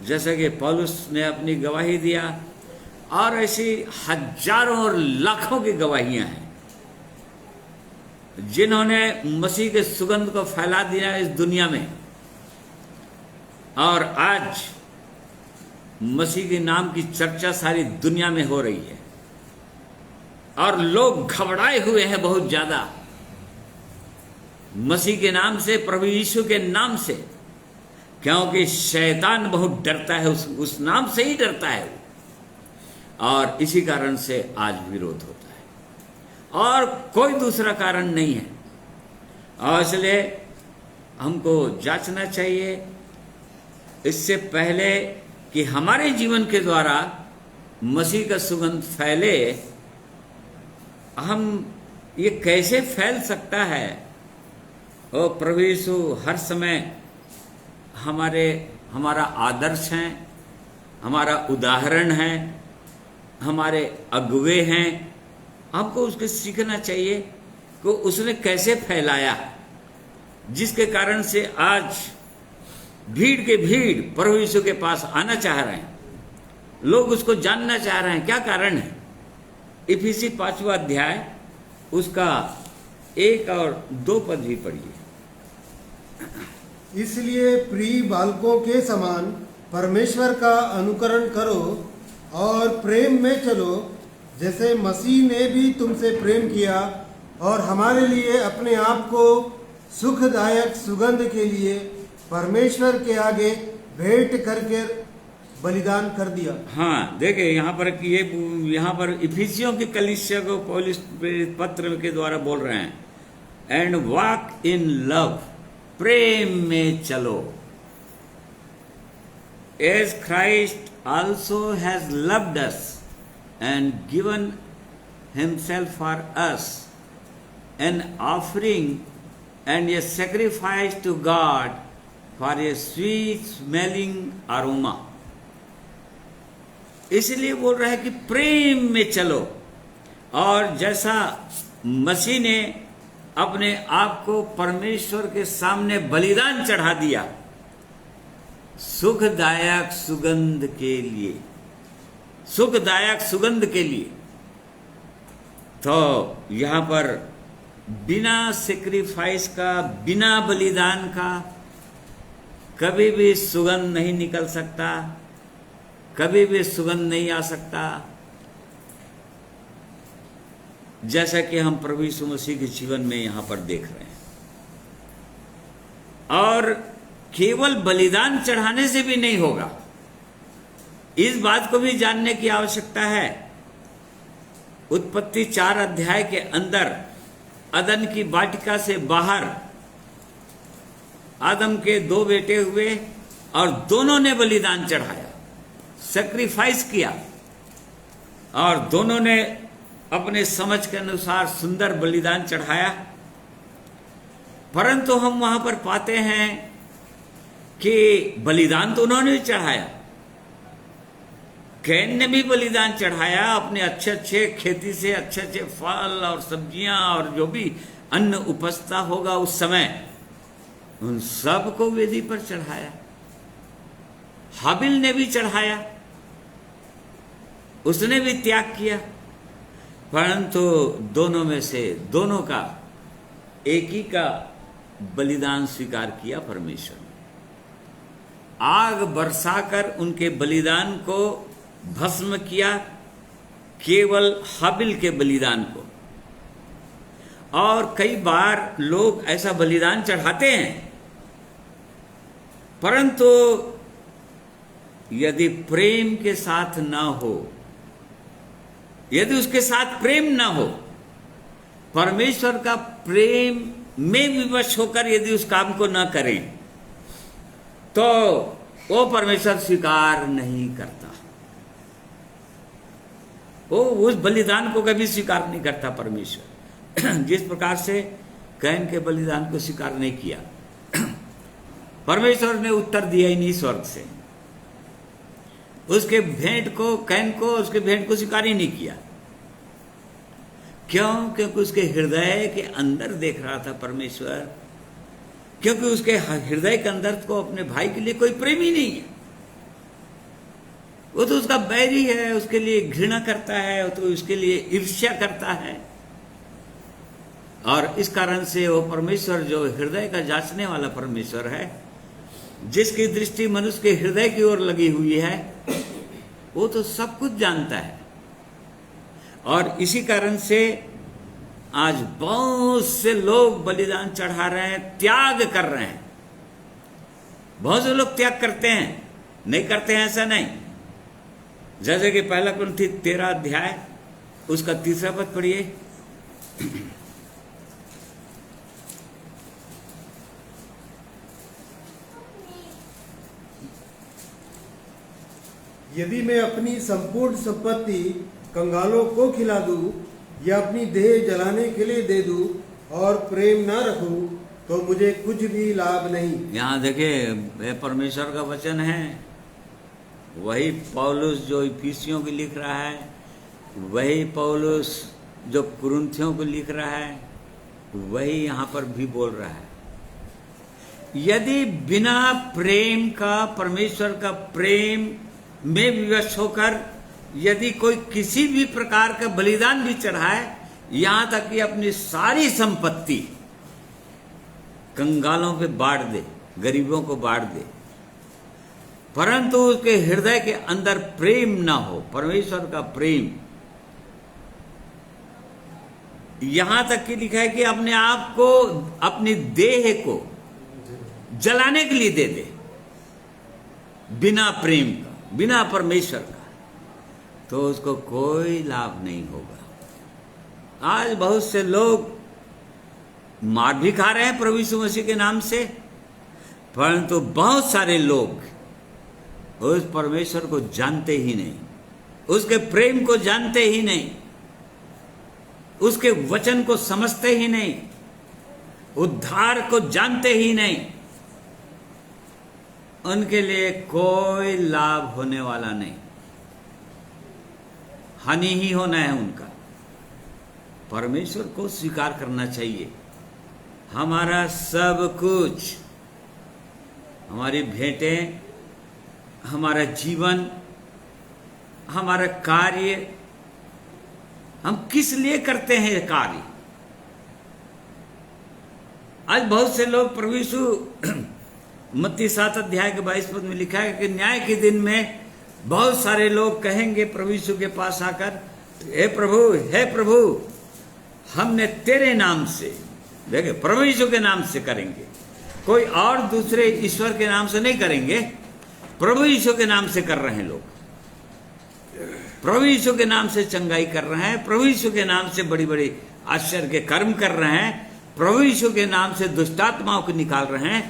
जैसा कि पौलुस ने अपनी गवाही दिया, और ऐसी हजारों और लाखों की गवाहियां हैं जिन्होंने मसीह के सुगंध को फैला दिया इस दुनिया में। और आज मसीह के नाम की चर्चा सारी दुनिया में हो रही है, और लोग घबराए हुए हैं बहुत ज्यादा मसीह के नाम से, प्रभु यीशु के नाम से, क्योंकि शैतान बहुत डरता है, उस नाम से ही डरता है, और इसी कारण से आज विरोध होता है, और कोई दूसरा कारण नहीं है। और इसलिए हमको जांचना चाहिए इससे पहले कि हमारे जीवन के द्वारा मसीह का सुगंध फैले। हम ये कैसे फैल सकता है? और प्रभु यीशु हर समय हमारा आदर्श हैं, हमारा उदाहरण है, हमारे अगुवे हैं। हमको उसके सीखना चाहिए कि उसने कैसे फैलाया, जिसके कारण से आज भीड़ के भीड़ प्रभु यीशु के पास आना चाह रहे हैं, लोग उसको जानना चाह रहे हैं। क्या कारण है? इफिसी 5वां अध्याय उसका 1 और 2 पद भी पढ़िए। इसलिए प्रिय बालकों के समान परमेश्वर का अनुकरण करो और प्रेम में चलो, जैसे मसीह ने भी तुमसे प्रेम किया और हमारे लिए अपने आप को सुखदायक सुगंध के लिए परमेश्वर के आगे भेंट करके बलिदान कर दिया। हाँ, देखिए यहाँ पर इफिसियों की कलीसिया को पौलुस पत्र के द्वारा बोल रहे हैं, एंड वॉक इन लव, प्रेम में चलो, as Christ also has loved us and given himself for us, an offering and a sacrifice to God for a sweet smelling aroma. इसलिए बोल रहा है कि प्रेम में चलो, और जैसा मसीह ने अपने आप को परमेश्वर के सामने बलिदान चढ़ा दिया, सुखदायक सुगंध के लिए, सुखदायक सुगंध के लिए। तो यहां पर बिना सेक्रीफाइस का, बिना बलिदान का कभी भी सुगंध नहीं निकल सकता, कभी भी सुगंध नहीं आ सकता। जैसा कि हम प्रभु यीशु मसीह के जीवन में यहां पर देख रहे हैं। और केवल बलिदान चढ़ाने से भी नहीं होगा, इस बात को भी जानने की आवश्यकता है। उत्पत्ति 4 अध्याय के अंदर अदन की वाटिका से बाहर आदम के 2 बेटे हुए और दोनों ने बलिदान चढ़ाया, सैक्रिफाइस किया, और दोनों ने अपने समझ के अनुसार सुंदर बलिदान चढ़ाया। परंतु हम वहां पर पाते हैं कि बलिदान तो उन्होंने भी चढ़ाया, कैन ने भी बलिदान चढ़ाया, अपने अच्छे अच्छे खेती से अच्छे अच्छे फल और सब्जियां और जो भी अन्न उपजता होगा उस समय, उन सब को वेदी पर चढ़ाया। हाबिल ने भी चढ़ाया, उसने भी त्याग किया। परंतु दोनों में से दोनों का एक ही का बलिदान स्वीकार किया परमेश्वर ने। आग बरसाकर उनके बलिदान को भस्म किया, केवल हाबिल के बलिदान को। और कई बार लोग ऐसा बलिदान चढ़ाते हैं, परंतु यदि प्रेम के साथ ना हो, यदि उसके साथ प्रेम ना हो, परमेश्वर का प्रेम में विवश होकर यदि उस काम को ना करें, तो वो परमेश्वर स्वीकार नहीं करता। वो उस बलिदान को कभी स्वीकार नहीं करता परमेश्वर। जिस प्रकार से कैन के बलिदान को स्वीकार नहीं किया, परमेश्वर ने उत्तर दिया ही नहीं स्वर्ग से। उसके भेंट को, कैन को, उसके भेंट को स्वीकार ही नहीं किया। क्यों? क्योंकि उसके हृदय के अंदर देख रहा था परमेश्वर, क्योंकि उसके हृदय के अंदर को अपने भाई के लिए कोई प्रेम ही नहीं है। वो तो उसका बैरी है, उसके लिए घृणा करता है, वो तो उसके लिए ईर्ष्या करता है। और इस कारण से वो परमेश्वर जो हृदय का जांचने वाला परमेश्वर है, जिसकी दृष्टि मनुष्य के हृदय की ओर लगी हुई है, वो तो सब कुछ जानता है। और इसी कारण से आज बहुत से लोग बलिदान चढ़ा रहे हैं, त्याग कर रहे हैं। बहुत से लोग त्याग करते हैं, नहीं करते हैं ऐसा नहीं। जैसे कि 1 कुरिन्थी 13 अध्याय उसका 3रा पद पढ़िए। यदि मैं अपनी संपूर्ण संपत्ति कंगालों को खिला दूं या अपनी देह जलाने के लिए दे दूं और प्रेम ना रखूं, तो मुझे कुछ भी लाभ नहीं। यहाँ देखिए, परमेश्वर का वचन है। वही पौलुस जो इफिसियों को लिख रहा है, वही पौलुस जो कुरिन्थियों को लिख रहा है, वही यहाँ पर भी बोल रहा है। यदि बिना प्रेम का, परमेश्वर का प्रेम में विवश होकर यदि कोई किसी भी प्रकार का बलिदान भी चढ़ाए, यहां तक कि अपनी सारी संपत्ति कंगालों पे बांट दे, गरीबों को बांट दे, परंतु उसके हृदय के अंदर प्रेम ना हो, परमेश्वर का प्रेम, यहां तक कि लिखा है कि अपने आप को, अपनी देह को जलाने के लिए दे दे, बिना प्रेम का, बिना परमेश्वर का, तो उसको कोई लाभ नहीं होगा। आज बहुत से लोग मार भी खा रहे हैं प्रभु यीशु मसीह के नाम से, परंतु बहुत सारे लोग उस परमेश्वर को जानते ही नहीं, उसके प्रेम को जानते ही नहीं, उसके वचन को समझते ही नहीं, उद्धार को जानते ही नहीं। उनके लिए कोई लाभ होने वाला नहीं, हानि ही होना है उनका। परमेश्वर को स्वीकार करना चाहिए, हमारा सब कुछ, हमारी भेंटें, हमारा जीवन, हमारा कार्य, हम किस लिए करते हैं ये कार्य। आज बहुत से लोग प्रभु यीशु मत्ती 7 अध्याय के 22 पद में लिखा है कि न्याय के दिन में बहुत सारे लोग कहेंगे प्रभु यीशु के पास आकर, हे प्रभु, हमने तेरे नाम से, देखे प्रभु यीशु के नाम से करेंगे, कोई और दूसरे ईश्वर के नाम से नहीं करेंगे, प्रभु यीशु के नाम से कर रहे हैं लोग। प्रभु यीशु के नाम से चंगाई कर रहे हैं, प्रभु यीशु के नाम से बड़ी बड़ी आश्चर्य के कर्म कर रहे हैं, प्रभु यीशु के नाम से दुष्टात्माओं को निकाल रहे हैं,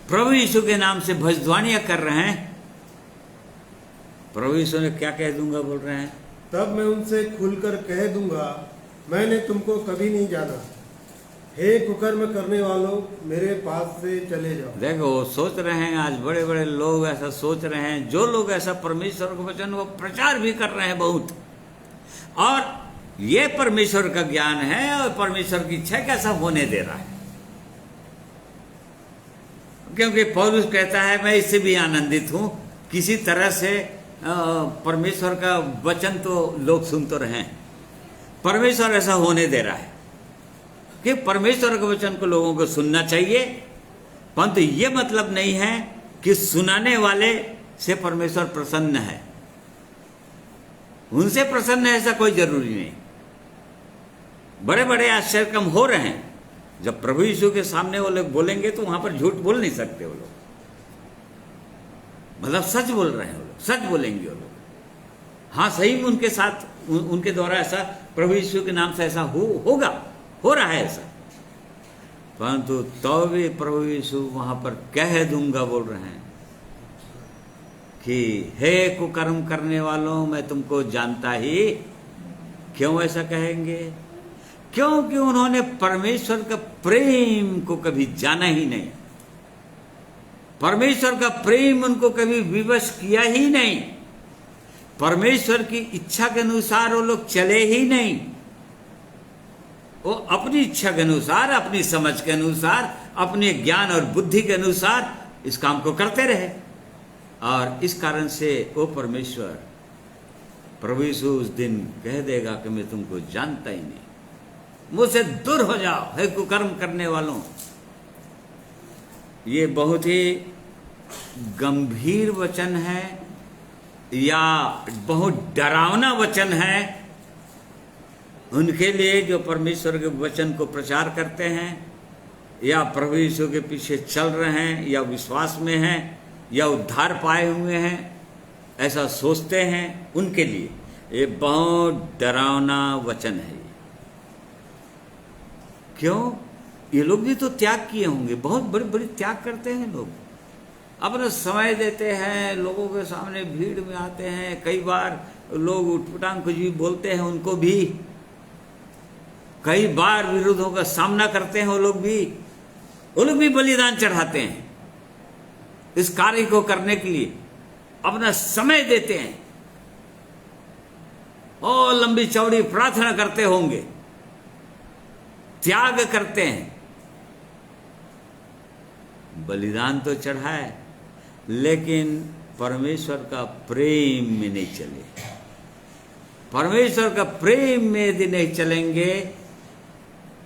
प्रभु यीशु के नाम से भजध्वनियां कर रहे हैं। प्रभु यीशु ने क्या कह दूंगा बोल रहे हैं, तब मैं उनसे खुलकर कह दूंगा, मैंने तुमको कभी नहीं जाना, हे कुकर्म करने वालों, मेरे पास से चले जाओ। देखो वो सोच रहे हैं, आज बड़े बड़े लोग ऐसा सोच रहे हैं, जो लोग ऐसा परमेश्वर का वचन वो प्रचार भी कर रहे हैं बहुत, और ये परमेश्वर का ज्ञान है और परमेश्वर की इच्छा कैसा होने दे रहा है। क्योंकि पौलुस कहता है मैं इससे भी आनंदित हूं, किसी तरह से परमेश्वर का वचन तो लोग सुन तो रहे हैं, परमेश्वर ऐसा होने दे रहा है कि परमेश्वर के वचन को लोगों को सुनना चाहिए, परंतु ये मतलब नहीं है कि सुनाने वाले से परमेश्वर प्रसन्न है, उनसे प्रसन्न है ऐसा कोई जरूरी नहीं। बड़े बड़े आश्चर्य कर्म हो रहे हैं, जब प्रभु यीशु के सामने वो लोग बोलेंगे तो वहां पर झूठ बोल नहीं सकते वो लोग, मतलब सच बोल रहे हैं वो लोग, सच बोलेंगे वो लोग। हाँ सही में उनके साथ उनके द्वारा ऐसा प्रभु यीशु के नाम से ऐसा होगा, हो रहा है ऐसा, परंतु तो भी प्रभु यीशु वहां पर कह दूंगा बोल रहे हैं कि हे कुकर्म करने वालों, मैं तुमको जानता ही। क्यों ऐसा कहेंगे? क्योंकि उन्होंने परमेश्वर का प्रेम को कभी जाना ही नहीं, परमेश्वर का प्रेम उनको कभी विवश किया ही नहीं, परमेश्वर की इच्छा के अनुसार वो लोग चले ही नहीं, वो अपनी इच्छा के अनुसार, अपनी समझ के अनुसार, अपने ज्ञान और बुद्धि के अनुसार इस काम को करते रहे, और इस कारण से वो परमेश्वर प्रभु यीशु उस दिन कह देगा कि मैं तुमको जानता ही नहीं, मुझसे दूर हो जाओ हे कुकर्म करने वालों। ये बहुत ही गंभीर वचन है या बहुत डरावना वचन है उनके लिए जो परमेश्वर के वचन को प्रचार करते हैं या प्रभु यीशु के पीछे चल रहे हैं या विश्वास में हैं या उद्धार पाए हुए हैं, ऐसा सोचते हैं, उनके लिए ये बहुत डरावना वचन है। क्यों? ये लोग भी तो त्याग किए होंगे, बहुत बड़ी बड़ी त्याग करते हैं लोग, अपना समय देते हैं, लोगों के सामने भीड़ में आते हैं, कई बार लोग उठपटांग कुछ भी बोलते हैं उनको भी, कई बार विरोधों का सामना करते हैं वो लोग भी बलिदान चढ़ाते हैं इस कार्य को करने के लिए, अपना समय देते हैं और लंबी चौड़ी प्रार्थना करते होंगे, त्याग करते हैं, बलिदान तो चढ़ाए लेकिन परमेश्वर का प्रेम में नहीं चले। परमेश्वर का प्रेम में यदि नहीं चलेंगे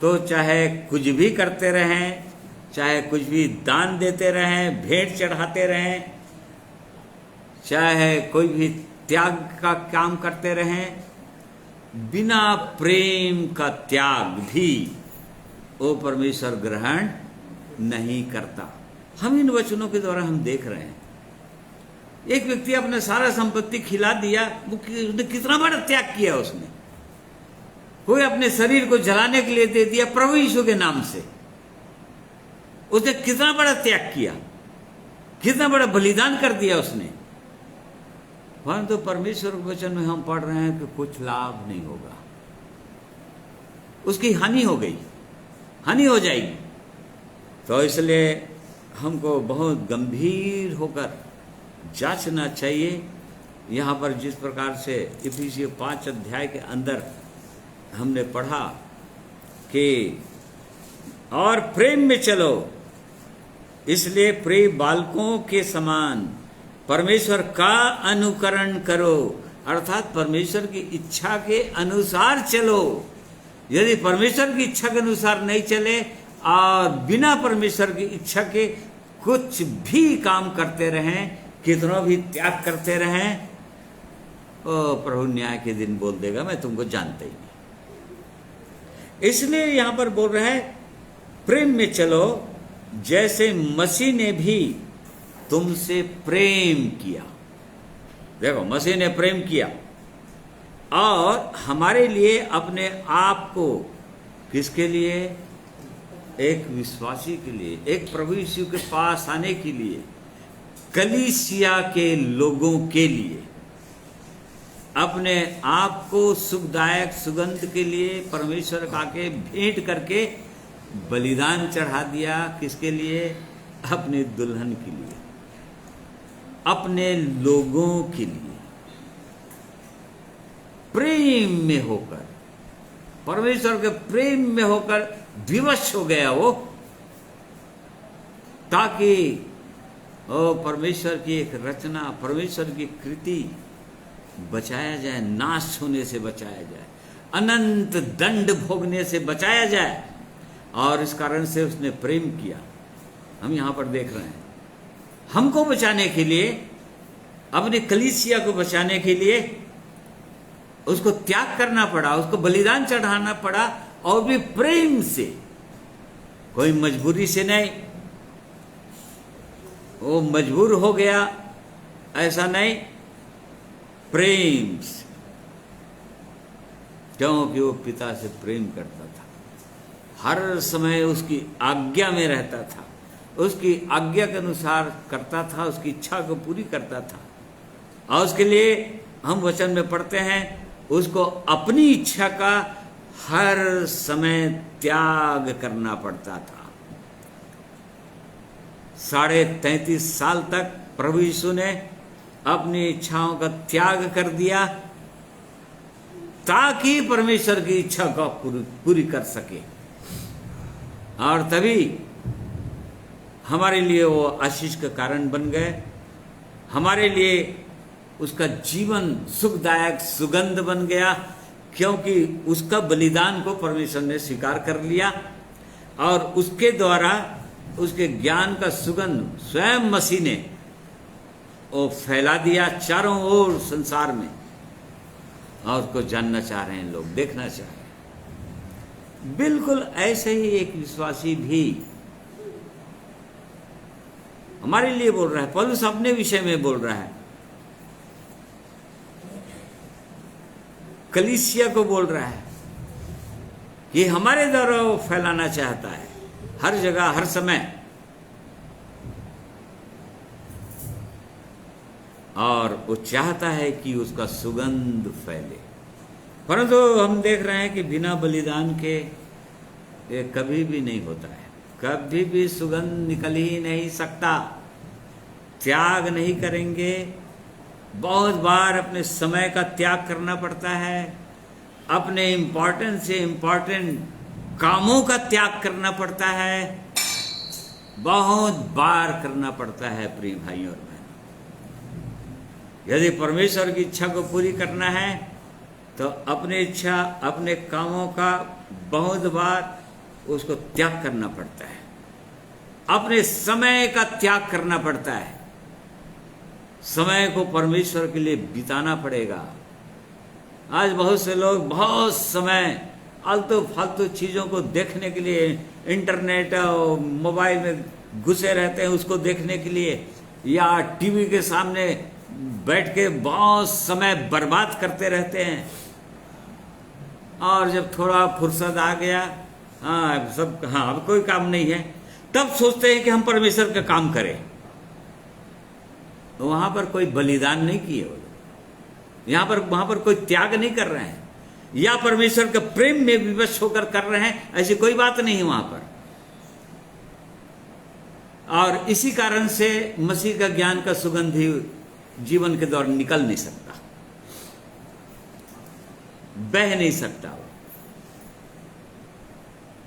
तो चाहे कुछ भी करते रहें, चाहे कुछ भी दान देते रहें, भेंट चढ़ाते रहें, चाहे कोई भी त्याग का काम करते रहें, बिना प्रेम का त्याग भी वो परमेश्वर ग्रहण नहीं करता। हम इन वचनों के द्वारा हम देख रहे हैं, एक व्यक्ति अपने सारा संपत्ति खिला दिया, उसने कितना बड़ा त्याग किया उसने, कोई अपने शरीर को जलाने के लिए दे दिया प्रभु यीशु के नाम से, उसने कितना बड़ा त्याग किया, कितना बड़ा बलिदान कर दिया उसने, परंतु परमेश्वर के वचन में हम पढ़ रहे हैं कि कुछ लाभ नहीं होगा, उसकी हानि हो गई, हानि हो जाएगी। तो इसलिए हमको बहुत गंभीर होकर जांचना चाहिए। यहाँ पर जिस प्रकार से इफिसियों 5 अध्याय के अंदर हमने पढ़ा कि और प्रेम में चलो, इसलिए प्रिय बालकों के समान परमेश्वर का अनुकरण करो, अर्थात परमेश्वर की इच्छा के अनुसार चलो। यदि परमेश्वर की इच्छा के अनुसार नहीं चले और बिना परमेश्वर की इच्छा के कुछ भी काम करते रहें, कितना भी त्याग करते रहें, ओ प्रभु न्याय के दिन बोल देगा मैं तुमको जानता ही नहीं। इसलिए यहां पर बोल रहा है प्रेम में चलो जैसे मसीह ने भी तुमसे प्रेम किया। देखो, मसीह ने प्रेम किया और हमारे लिए अपने आप को, किसके लिए? एक विश्वासी के लिए, एक प्रभु यीशु के पास आने के लिए, कलीसिया के लोगों के लिए अपने आप को सुखदायक सुगंध के लिए परमेश्वर का के भेंट करके बलिदान चढ़ा दिया। किसके लिए? अपने दुल्हन के लिए, अपने लोगों के लिए। प्रेम में होकर, परमेश्वर के प्रेम में होकर विवश हो गया वो, ताकि ओ परमेश्वर की एक रचना, परमेश्वर की कृति बचाया जाए, नाश होने से बचाया जाए, अनंत दंड भोगने से बचाया जाए। और इस कारण से उसने प्रेम किया। हम यहां पर देख रहे हैं, हमको बचाने के लिए, अपने कलीसिया को बचाने के लिए उसको त्याग करना पड़ा, उसको बलिदान चढ़ाना पड़ा, और भी प्रेम से, कोई मजबूरी से नहीं। वो मजबूर हो गया ऐसा नहीं, प्रेम से, क्योंकि वो पिता से प्रेम करता था, हर समय उसकी आज्ञा में रहता था, उसकी आज्ञा के अनुसार करता था, उसकी इच्छा को पूरी करता था। और उसके लिए हम वचन में पढ़ते हैं, उसको अपनी इच्छा का हर समय त्याग करना पड़ता था। 33.5 साल तक प्रभु यीशु ने अपनी इच्छाओं का त्याग कर दिया, ताकि परमेश्वर की इच्छा को पूरी कर सके। और तभी हमारे लिए वो आशीष का कारण बन गए, हमारे लिए उसका जीवन सुखदायक सुगंध बन गया, क्योंकि उसका बलिदान को परमेश्वर ने स्वीकार कर लिया और उसके द्वारा उसके ज्ञान का सुगंध स्वयं मसीह ने वो फैला दिया चारों ओर संसार में। और उसको जानना चाह रहे हैं लोग, देखना चाह रहे हैं। बिल्कुल ऐसे ही एक विश्वासी भी हमारे लिए बोल रहा है। पौलुस अपने विषय में बोल रहा है, कलीसिया को बोल रहा है कि हमारे द्वारा वो फैलाना चाहता है हर जगह हर समय, और वो चाहता है कि उसका सुगंध फैले। परंतु हम देख रहे हैं कि बिना बलिदान के ये कभी भी नहीं होता है, कभी भी सुगंध निकल ही नहीं सकता। त्याग नहीं करेंगे, बहुत बार अपने समय का त्याग करना पड़ता है, अपने इम्पोर्टेंट से इम्पोर्टेंट कामों का त्याग करना पड़ता है, बहुत बार करना पड़ता है। प्रिय भाइयों और बहनों, यदि परमेश्वर की इच्छा को पूरी करना है तो अपनी इच्छा, अपने कामों का बहुत बार उसको त्याग करना पड़ता है, अपने समय का त्याग करना पड़ता है, समय को परमेश्वर के लिए बिताना पड़ेगा। आज बहुत से लोग बहुत समय आलतू फालतू चीज़ों को देखने के लिए इंटरनेट और मोबाइल में घुसे रहते हैं, उसको देखने के लिए, या टीवी के सामने बैठ के बहुत समय बर्बाद करते रहते हैं। और जब थोड़ा फुर्सत आ गया, अब कोई काम नहीं है, तब सोचते हैं कि हम परमेश्वर का काम करें। तो वहां पर कोई बलिदान नहीं किए वो लोग, वहां पर कोई त्याग नहीं कर रहे हैं, या परमेश्वर के प्रेम में विवश होकर कर रहे हैं, ऐसी कोई बात नहीं है वहां पर। और इसी कारण से मसीह का ज्ञान का सुगंध ही जीवन के द्वारा निकल नहीं सकता, बह नहीं सकता।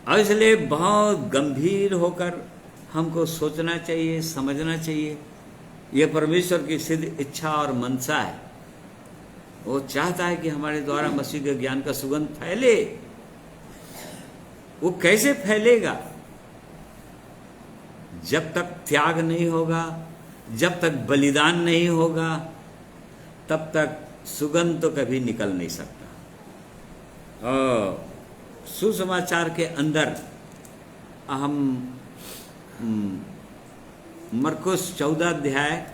और इसलिए बहुत गंभीर होकर हमको सोचना चाहिए, समझना चाहिए। ये परमेश्वर की सिद्ध इच्छा और मनसा है। वो चाहता है कि हमारे द्वारा मसीह के ज्ञान का सुगंध फैले। वो कैसे फैलेगा? जब तक त्याग नहीं होगा, जब तक बलिदान नहीं होगा, तब तक सुगंध तो कभी निकल नहीं सकता। और सुसमाचार के अंदर हम मरकुस 14 अध्याय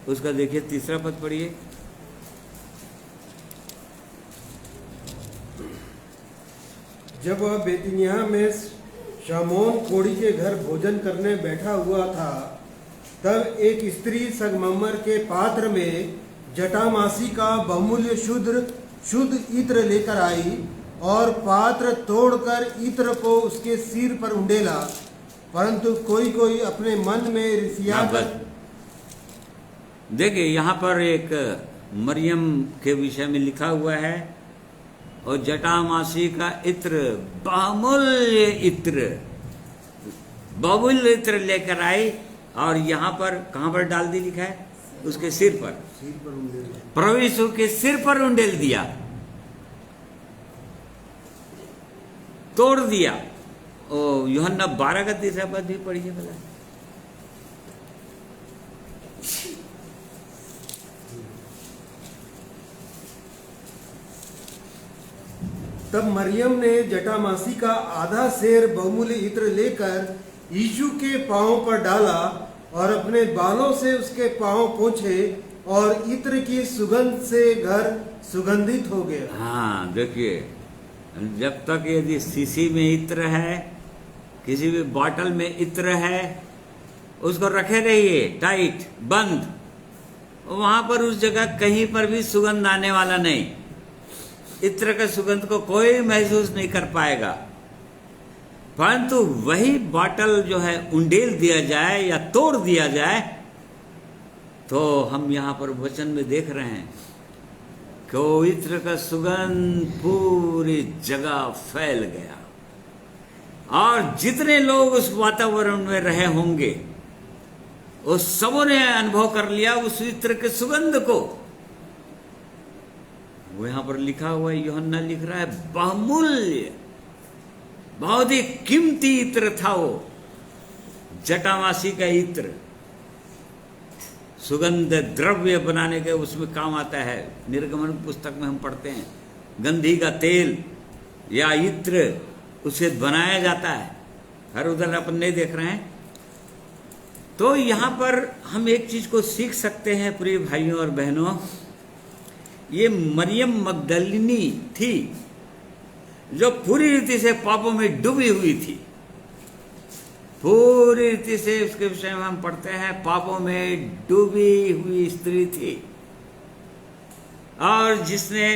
उसका देखिए 3 पद पढ़िए। जब वह बेतिनिया में शामोन कोढ़ी के घर भोजन करने बैठा हुआ था, तब एक स्त्री संगमरमर के पात्र में जटामासी का बहुमूल्य शुद्ध इत्र लेकर आई और पात्र तोड़कर इत्र को उसके सिर पर उंडेला। परंतु कोई कोई अपने मन में ऋषिया देखिए, यहाँ पर एक मरियम के विषय में लिखा हुआ है, और जटामासी का इत्र, बहुमूल्य इत्र लेकर आई, और यहाँ पर कहाँ पर डाल दी लिखा है? उसके सिर पर प्रभु यीशु के सिर पर उंडेल दिया, तोड़ दिया। ओ यूहन्ना 12 का 3 पद भी पढ़िए भला। तब मरियम ने जटामासी का आधा सेर बहुमूल्य इत्र लेकर यीशु के पांवों पर डाला और अपने बालों से उसके पांव पोंछे, और इत्र की सुगंध से घर सुगंधित हो गया। हाँ, देखिए, जब तक यदि शीशी में इत्र है, किसी भी बॉटल में इत्र है, उसको रखे रहिए टाइट बंद, वहां पर उस जगह कहीं पर भी सुगंध आने वाला नहीं। इत्र के सुगंध को कोई महसूस नहीं कर पाएगा। परंतु वही बॉटल जो है उंडेल दिया जाए या तोड़ दिया जाए, तो हम यहाँ पर वचन में देख रहे हैं कि वो इत्र का सुगंध पूरी जगह फैल गया, और जितने लोग उस वातावरण में रहे होंगे, उस सबों ने अनुभव कर लिया उस इत्र के सुगंध को। वो यहां पर लिखा हुआ है, यूहन्ना लिख रहा है, बहुमूल्य, बहुत ही कीमती इत्र था वो जटामासी का इत्र। सुगंध द्रव्य बनाने के उसमें काम आता है। निर्गमन पुस्तक में हम पढ़ते हैं, गंधी का तेल या इत्र उसे बनाया जाता है। हर उधर अपन नहीं देख रहे हैं। तो यहां पर हम एक चीज को सीख सकते हैं प्रिय भाइयों और बहनों। ये मरियम मगदलिनी थी जो पूरी रीति से पापों में डूबी हुई थी। पूरी रीति से उसके विषय में हम पढ़ते हैं, पापों में डूबी हुई स्त्री थी, और जिसने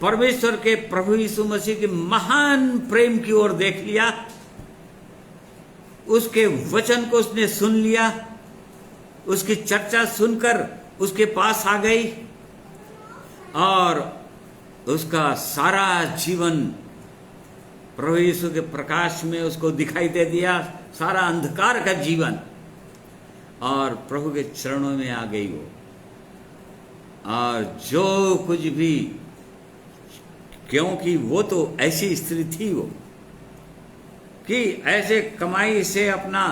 परमेश्वर के प्रभु यीशु मसीह के महान प्रेम की ओर देख लिया, उसके वचन को उसने सुन लिया, उसकी चर्चा सुनकर उसके पास आ गई, और उसका सारा जीवन प्रभु यीशु के प्रकाश में उसको दिखाई दे दिया, सारा अंधकार का जीवन, और प्रभु के चरणों में आ गई वो। और जो कुछ भी, क्योंकि वो तो ऐसी स्त्री थी वो कि ऐसे कमाई से, अपना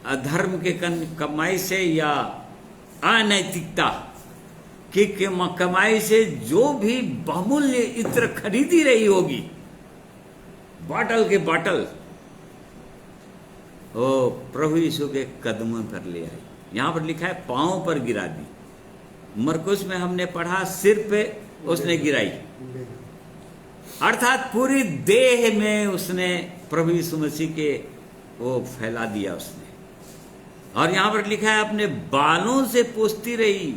अधर्म के कमाई से या अनैतिकता की कमाई से जो भी बहुमूल्य इत्र खरीदी रही होगी, बॉटल के बॉटल, वो प्रभु यीशु के कदमों पर ले आई। यहां पर लिखा है पांव पर गिरा दी। मरकुस में हमने पढ़ा सिर पे उसने गिराई, अर्थात पूरी देह में उसने प्रभु यीशु मसीह के वो फैला दिया उसने। और यहां पर लिखा है अपने बालों से पोंछती रही,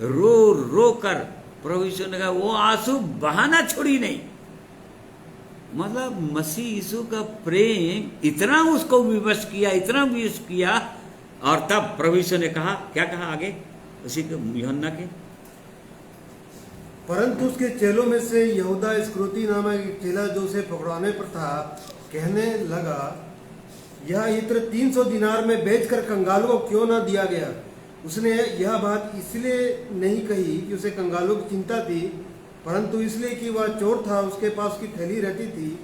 रो रो कर। प्रभु यीशु ने कहा वो आंसू बहाना छोड़ी नहीं। मतलब मसीह यीशु का प्रेम इतना उसको विवश किया, इतना विवश किया, और तब प्रभु यीशु ने कहा, क्या कहा आगे उसी के यूहन्ना के परंतु उसके चेलों में से यहूदा इस्करियोती नामक एक चेला जो उसे पकड़वाने पर था, कहने लगा, यह इत्र 300 दिनार में बेचकर कंगालों को क्यों न दिया गया। उसने यह बात इसलिए नहीं कही कि उसे कंगालों की चिंता थी, परंतु इसलिए कि वह चोर था, उसके पास उसकी थैली रहती थी।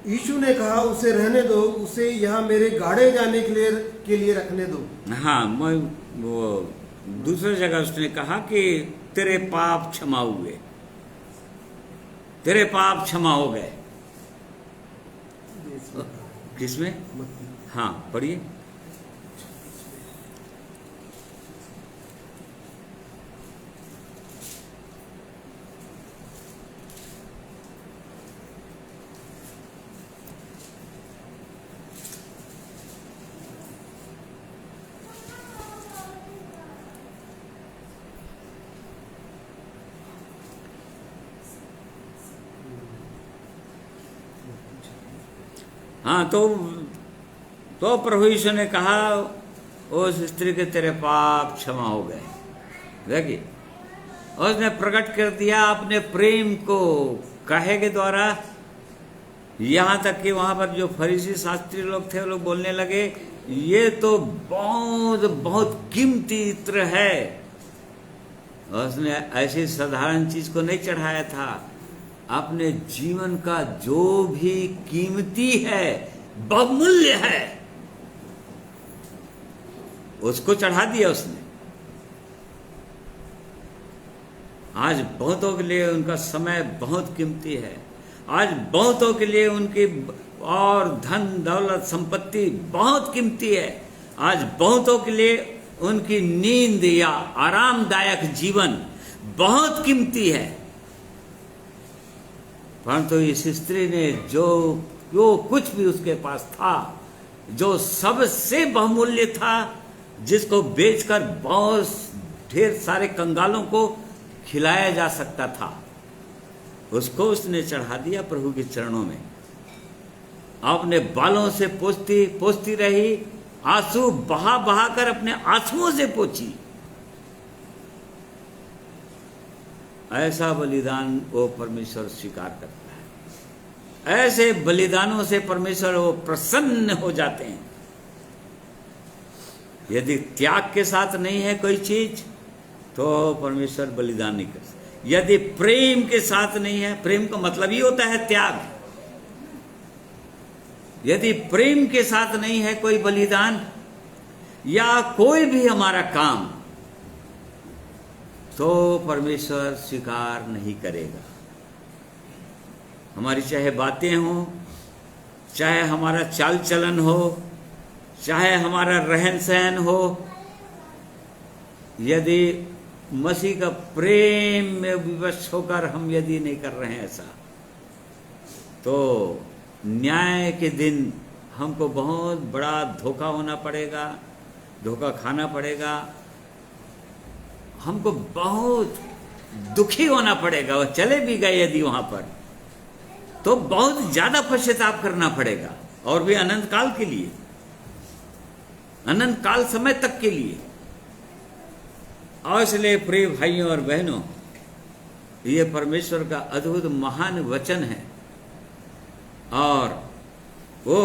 यीशु ने कहा, उसे रहने दो, उसे यहाँ मेरे गाड़े जाने के लिए रखने दो। हाँ, मैं वो दूसरी जगह उसने कहा कि तेरे पाप क्षमा हुए, तेरे पाप क्षमा हो गए। किसमें? हाँ, पढ़िए। हाँ, तो प्रभु यीशु ने कहा, उस स्त्री के तेरे पाप क्षमा हो गए। देखिए, उसने प्रकट कर दिया अपने प्रेम को कहे के द्वारा। यहाँ तक कि वहाँ पर जो फरीसी शास्त्री लोग थे, वो लोग बोलने लगे, ये तो बहुत बहुत कीमती इत्र है। उसने ऐसी साधारण चीज को नहीं चढ़ाया था, अपने जीवन का जो भी कीमती है, बहुमूल्य है, उसको चढ़ा दिया उसने। आज बहुतों के लिए उनका समय बहुत कीमती है। आज बहुतों के लिए उनकी और धन दौलत संपत्ति बहुत कीमती है। आज बहुतों के लिए उनकी नींद या आरामदायक जीवन बहुत कीमती है। परंतु इस स्त्री ने जो कुछ भी उसके पास था, जो सबसे बहुमूल्य था, जिसको बेचकर बहुत ढेर सारे कंगालों को खिलाया जा सकता था, उसको उसने चढ़ा दिया प्रभु के चरणों में। अपने बालों से पोंछती रही, आंसू बहा बहा कर अपने आंसुओं से पोंछी। ऐसा बलिदान वो परमेश्वर स्वीकार करता है। ऐसे बलिदानों से परमेश्वर वो प्रसन्न हो जाते हैं। यदि त्याग के साथ नहीं है कोई चीज, तो परमेश्वर बलिदान नहीं कर सकता। यदि प्रेम के साथ नहीं है, प्रेम का मतलब ही होता है त्याग। यदि प्रेम के साथ नहीं है कोई बलिदान या कोई भी हमारा काम, तो परमेश्वर स्वीकार नहीं करेगा। हमारी चाहे बातें हो, चाहे हमारा चाल चलन हो, चाहे हमारा रहन सहन हो, यदि मसीह का प्रेम में विवश होकर हम यदि नहीं कर रहे हैं ऐसा, तो न्याय के दिन हमको बहुत बड़ा धोखा होना पड़ेगा, धोखा खाना पड़ेगा, हमको बहुत दुखी होना पड़ेगा। और चले भी गए यदि वहां पर, तो बहुत ज्यादा पश्चाताप करना पड़ेगा, और भी अनंत काल के लिए, अनंत काल समय तक के लिए। और इसलिए प्रिय भाइयों और बहनों, ये परमेश्वर का अद्भुत महान वचन है, और वो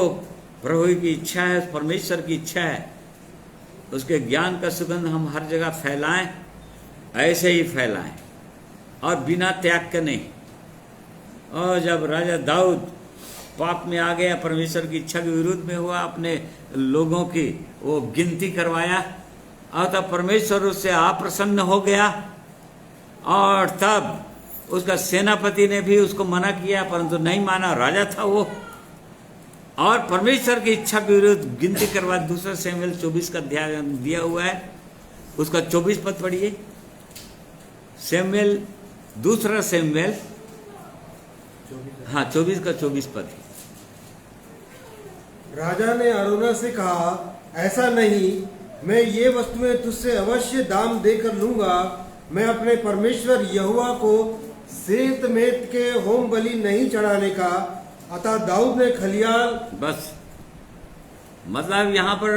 प्रभु की इच्छा है, परमेश्वर की इच्छा है, उसके ज्ञान का सुगंध हम हर जगह फैलाएं, ऐसे ही फैलाएं, और बिना त्याग के नहीं। और जब राजा दाऊद पाप में आ गया, परमेश्वर की इच्छा के विरुद्ध में हुआ, अपने लोगों की वो गिनती करवाया, और तब परमेश्वर उससे अप्रसन्न हो गया, और तब उसका सेनापति ने भी उसको मना किया, परंतु नहीं माना, राजा था वो, और परमेश्वर की इच्छा के विरुद्ध गिनती करवा। दूसरा शमूएल 24 का अध्याय दिया हुआ है, उसका 24 पद पढ़िए। शमूएल, दूसरा शमूएल, हाँ 24 का 24 पद। राजा ने अरोना से कहा, ऐसा नहीं, मैं ये वस्तुएं तुझसे अवश्य दाम देकर लूंगा। मैं अपने परमेश्वर यहोवा को श्वेत मेत के होम बलि नहीं चढ़ाने का। अतः दाऊद ने खलियाल, बस मतलब यहाँ पर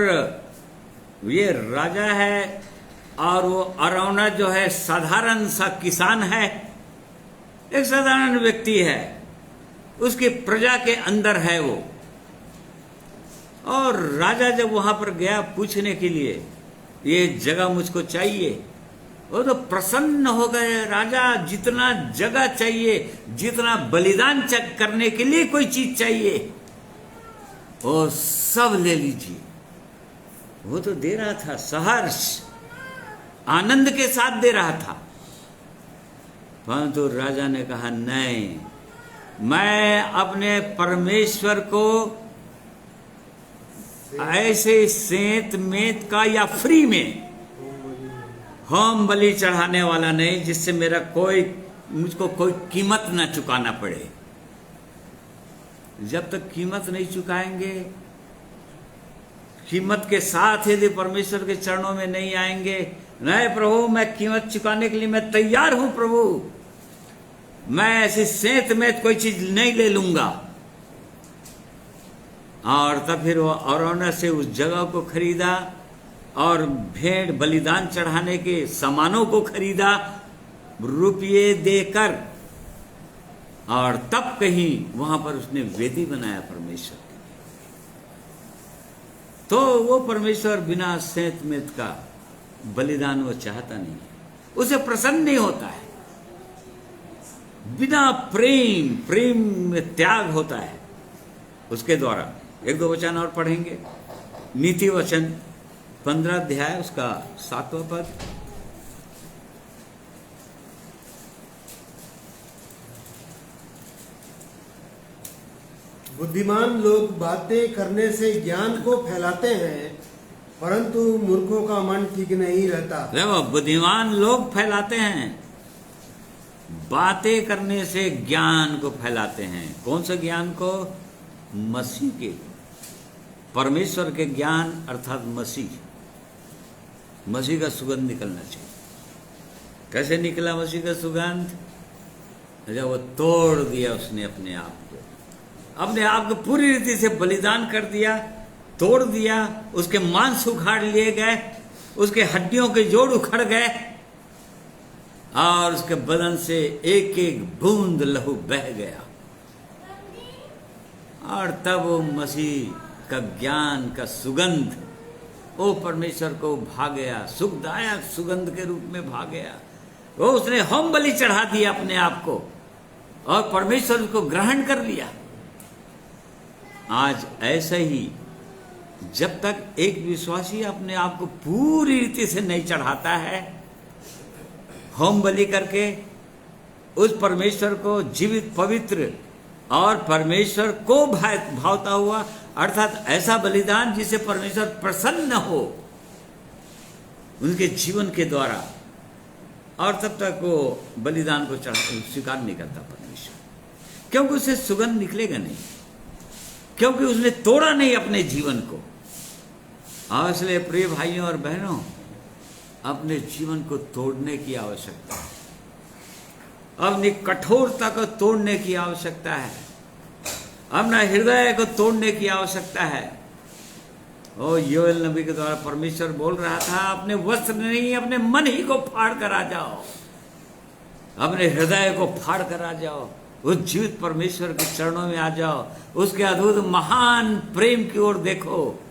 ये राजा है, और वो अरौना जो है साधारण सा किसान है, एक साधारण व्यक्ति है, उसकी प्रजा के अंदर है वो। और राजा जब वहां पर गया पूछने के लिए ये जगह मुझको चाहिए, वो तो प्रसन्न हो गए। राजा, जितना जगह चाहिए, जितना बलिदान करने के लिए कोई चीज चाहिए, वो सब ले लीजिए। वो तो दे रहा था सहर्ष, आनंद के साथ दे रहा था। परंतु राजा ने कहा नहीं, मैं अपने परमेश्वर को ऐसे सेंत मेत का या फ्री में होम बलि चढ़ाने वाला नहीं, जिससे मुझको कोई कीमत ना चुकाना पड़े। जब तक कीमत नहीं चुकाएंगे, कीमत के साथ यदि परमेश्वर के चरणों में नहीं आएंगे, नहीं प्रभु मैं कीमत चुकाने के लिए मैं तैयार हूं प्रभु, मैं ऐसी सेंत में कोई चीज नहीं ले लूंगा। और तब फिर वो अरौना से उस जगह को खरीदा और भेड़ बलिदान चढ़ाने के सामानों को खरीदा रुपये देकर, और तब कहीं वहां पर उसने वेदी बनाया परमेश्वर के लिए। तो वो परमेश्वर बिना सेंत मेत का बलिदान वो चाहता नहीं है, उसे प्रसन्न नहीं होता है। बिना प्रेम में त्याग होता है उसके द्वारा। एक दो वचन और पढ़ेंगे। नीति वचन 15 अध्याय उसका 7वां पद। बुद्धिमान लोग बातें करने से ज्ञान को फैलाते हैं, परंतु मूर्खों का मन ठीक नहीं रहता। देखो, बुद्धिमान लोग फैलाते हैं, बातें करने से ज्ञान को फैलाते हैं। कौन सा ज्ञान को? मसीह के, परमेश्वर के ज्ञान अर्थात मसीह का सुगंध निकलना चाहिए। कैसे निकला मसीह का सुगंध? जब वो तोड़ दिया उसने अपने आप को पूरी रीति से बलिदान कर दिया, तोड़ दिया, उसके मांस उखाड़ लिए गए, उसके हड्डियों के जोड़ उखड़ गए, और उसके बदन से एक एक बूंद लहू बह गया। और तब वो मसीह का ज्ञान का सुगंध वो परमेश्वर को भा गया, सुखदायक सुगंध के रूप में भा गया। वो उसने होम बलि चढ़ा दिया अपने आप को, और परमेश्वर उसको ग्रहण कर लिया। आज ऐसे ही जब तक एक विश्वासी अपने आप को पूरी रीति से नहीं चढ़ाता है होम बलि करके, उस परमेश्वर को जीवित, पवित्र और परमेश्वर को भावता हुआ, अर्थात ऐसा बलिदान जिसे परमेश्वर प्रसन्न हो उनके जीवन के द्वारा, और तब तक वो बलिदान को स्वीकार नहीं करता परमेश्वर, क्योंकि उसे सुगंध निकलेगा नहीं, क्योंकि उसने तोड़ा नहीं अपने जीवन को। और इसलिए प्रिय भाइयों और बहनों, अपने जीवन को तोड़ने की आवश्यकता है, अपनी कठोरता को तोड़ने की आवश्यकता है, अपना हृदय को तोड़ने की आवश्यकता है। ओ योएल नबी के द्वारा परमेश्वर बोल रहा था, अपने वस्त्र नहीं अपने मन ही को फाड़ कर आ जाओ, अपने हृदय को फाड़ कर आ जाओ, उस जीवित परमेश्वर के चरणों में आ जाओ, उसके अद्भुत महान प्रेम की ओर देखो।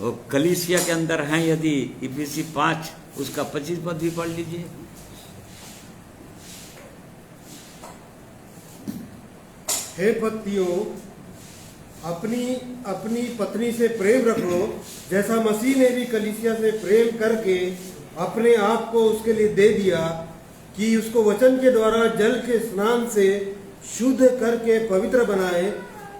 वो कलीसिया के अंदर हैं, यदि इफिसी 5 उसका 25 पद भी पढ़ लीजिए। हे पतियों, अपनी पत्नी से प्रेम रखो, जैसा मसीह ने भी कलीसिया से प्रेम करके अपने आप को उसके लिए दे दिया, कि उसको वचन के द्वारा जल के स्नान से शुद्ध करके पवित्र बनाए,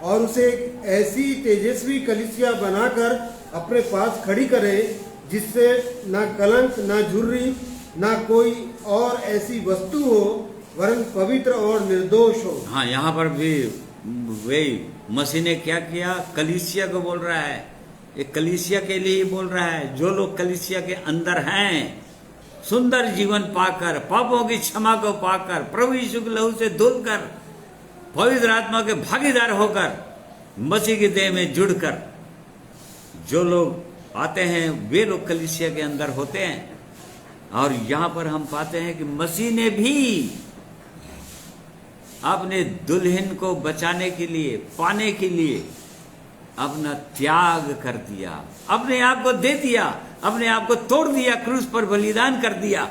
और उसे एक ऐसी तेजस्वी कलीसिया बनाकर अपने पास खड़ी करे, जिससे ना कलंक, ना झुर्री, ना कोई और ऐसी वस्तु हो, वरन पवित्र और निर्दोष हो। हाँ, यहाँ पर भी वही मसीह ने क्या किया? कलीसिया को बोल रहा है, ये कलीसिया के लिए ही बोल रहा है। जो लोग कलीसिया के अंदर हैं, सुंदर जीवन पाकर, पापों की क्षमा को पाकर, प्रभु यीशु के लहू से धुलकर, पवित्र आत्मा के भागीदार होकर, मसीह की देह में जुड़कर जो लोग पाते हैं वे लोग कलीसिया के अंदर होते हैं। और यहाँ पर हम पाते हैं कि मसीह ने भी अपने दुल्हन को बचाने के लिए, पाने के लिए अपना त्याग कर दिया, अपने आप को दे दिया, अपने आप को तोड़ दिया, क्रूस पर बलिदान कर दिया।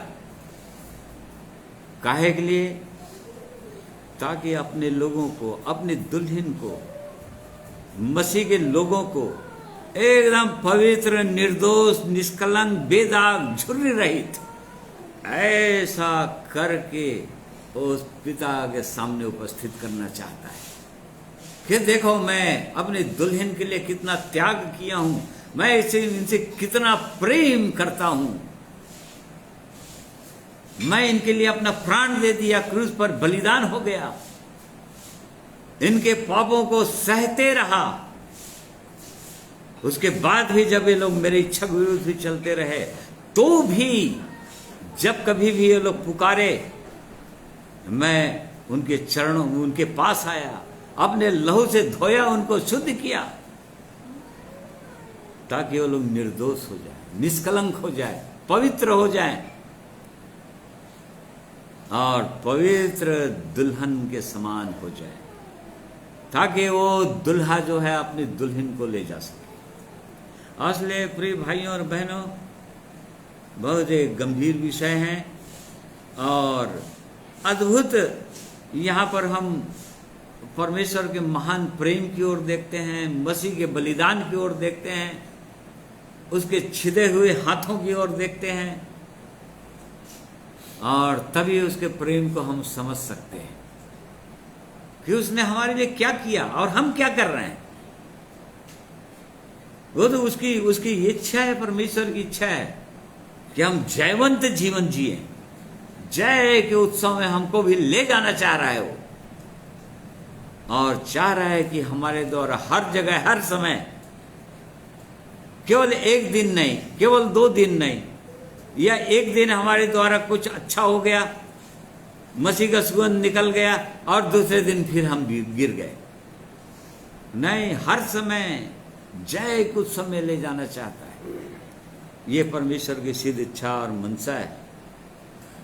काहे के लिए? ताकि अपने लोगों को, अपने दुल्हन को, मसीह के लोगों को एकदम पवित्र, निर्दोष, निष्कलंक, बेदाग, झुर्री रहित ऐसा करके उस पिता के सामने उपस्थित करना चाहता है कि देखो मैं अपने दुल्हन के लिए कितना त्याग किया हूं, मैं इनसे कितना प्रेम करता हूं, मैं इनके लिए अपना प्राण दे दिया, क्रूस पर बलिदान हो गया, इनके पापों को सहते रहा। उसके बाद भी जब ये लोग मेरी इच्छा के विरुद्ध भी चलते रहे, तो भी जब कभी भी ये लोग पुकारे, मैं उनके चरणों, उनके पास आया, अपने लहू से धोया, उनको शुद्ध किया, ताकि वो लोग निर्दोष हो जाए, निष्कलंक हो जाए, पवित्र हो जाए और पवित्र दुल्हन के समान हो जाए, ताकि वो दुल्हा जो है अपनी दुल्हन को ले जा सके। इसलिए प्रिय भाइयों और बहनों, बहुत एक गंभीर विषय है और अद्भुत यहाँ पर हम परमेश्वर के महान प्रेम की ओर देखते हैं, मसीह के बलिदान की ओर देखते हैं, उसके छिदे हुए हाथों की ओर देखते हैं और तभी उसके प्रेम को हम समझ सकते हैं कि उसने हमारे लिए क्या किया और हम क्या कर रहे हैं। वो तो उसकी इच्छा है, परमेश्वर की इच्छा है कि हम जयवंत जीवन जिए। जय के उत्सव में हमको भी ले जाना चाह रहा है वो, और चाह रहा है कि हमारे द्वारा हर जगह, हर समय, केवल एक दिन नहीं, केवल 2 दिन नहीं, या एक दिन हमारे द्वारा कुछ अच्छा हो गया, मसीह का सुगंध निकल गया और दूसरे दिन फिर हम गिर गए। नहीं, हर समय जय के उत्सव में ले जाना चाहता है। ये परमेश्वर की सिद्ध इच्छा और मनसा है।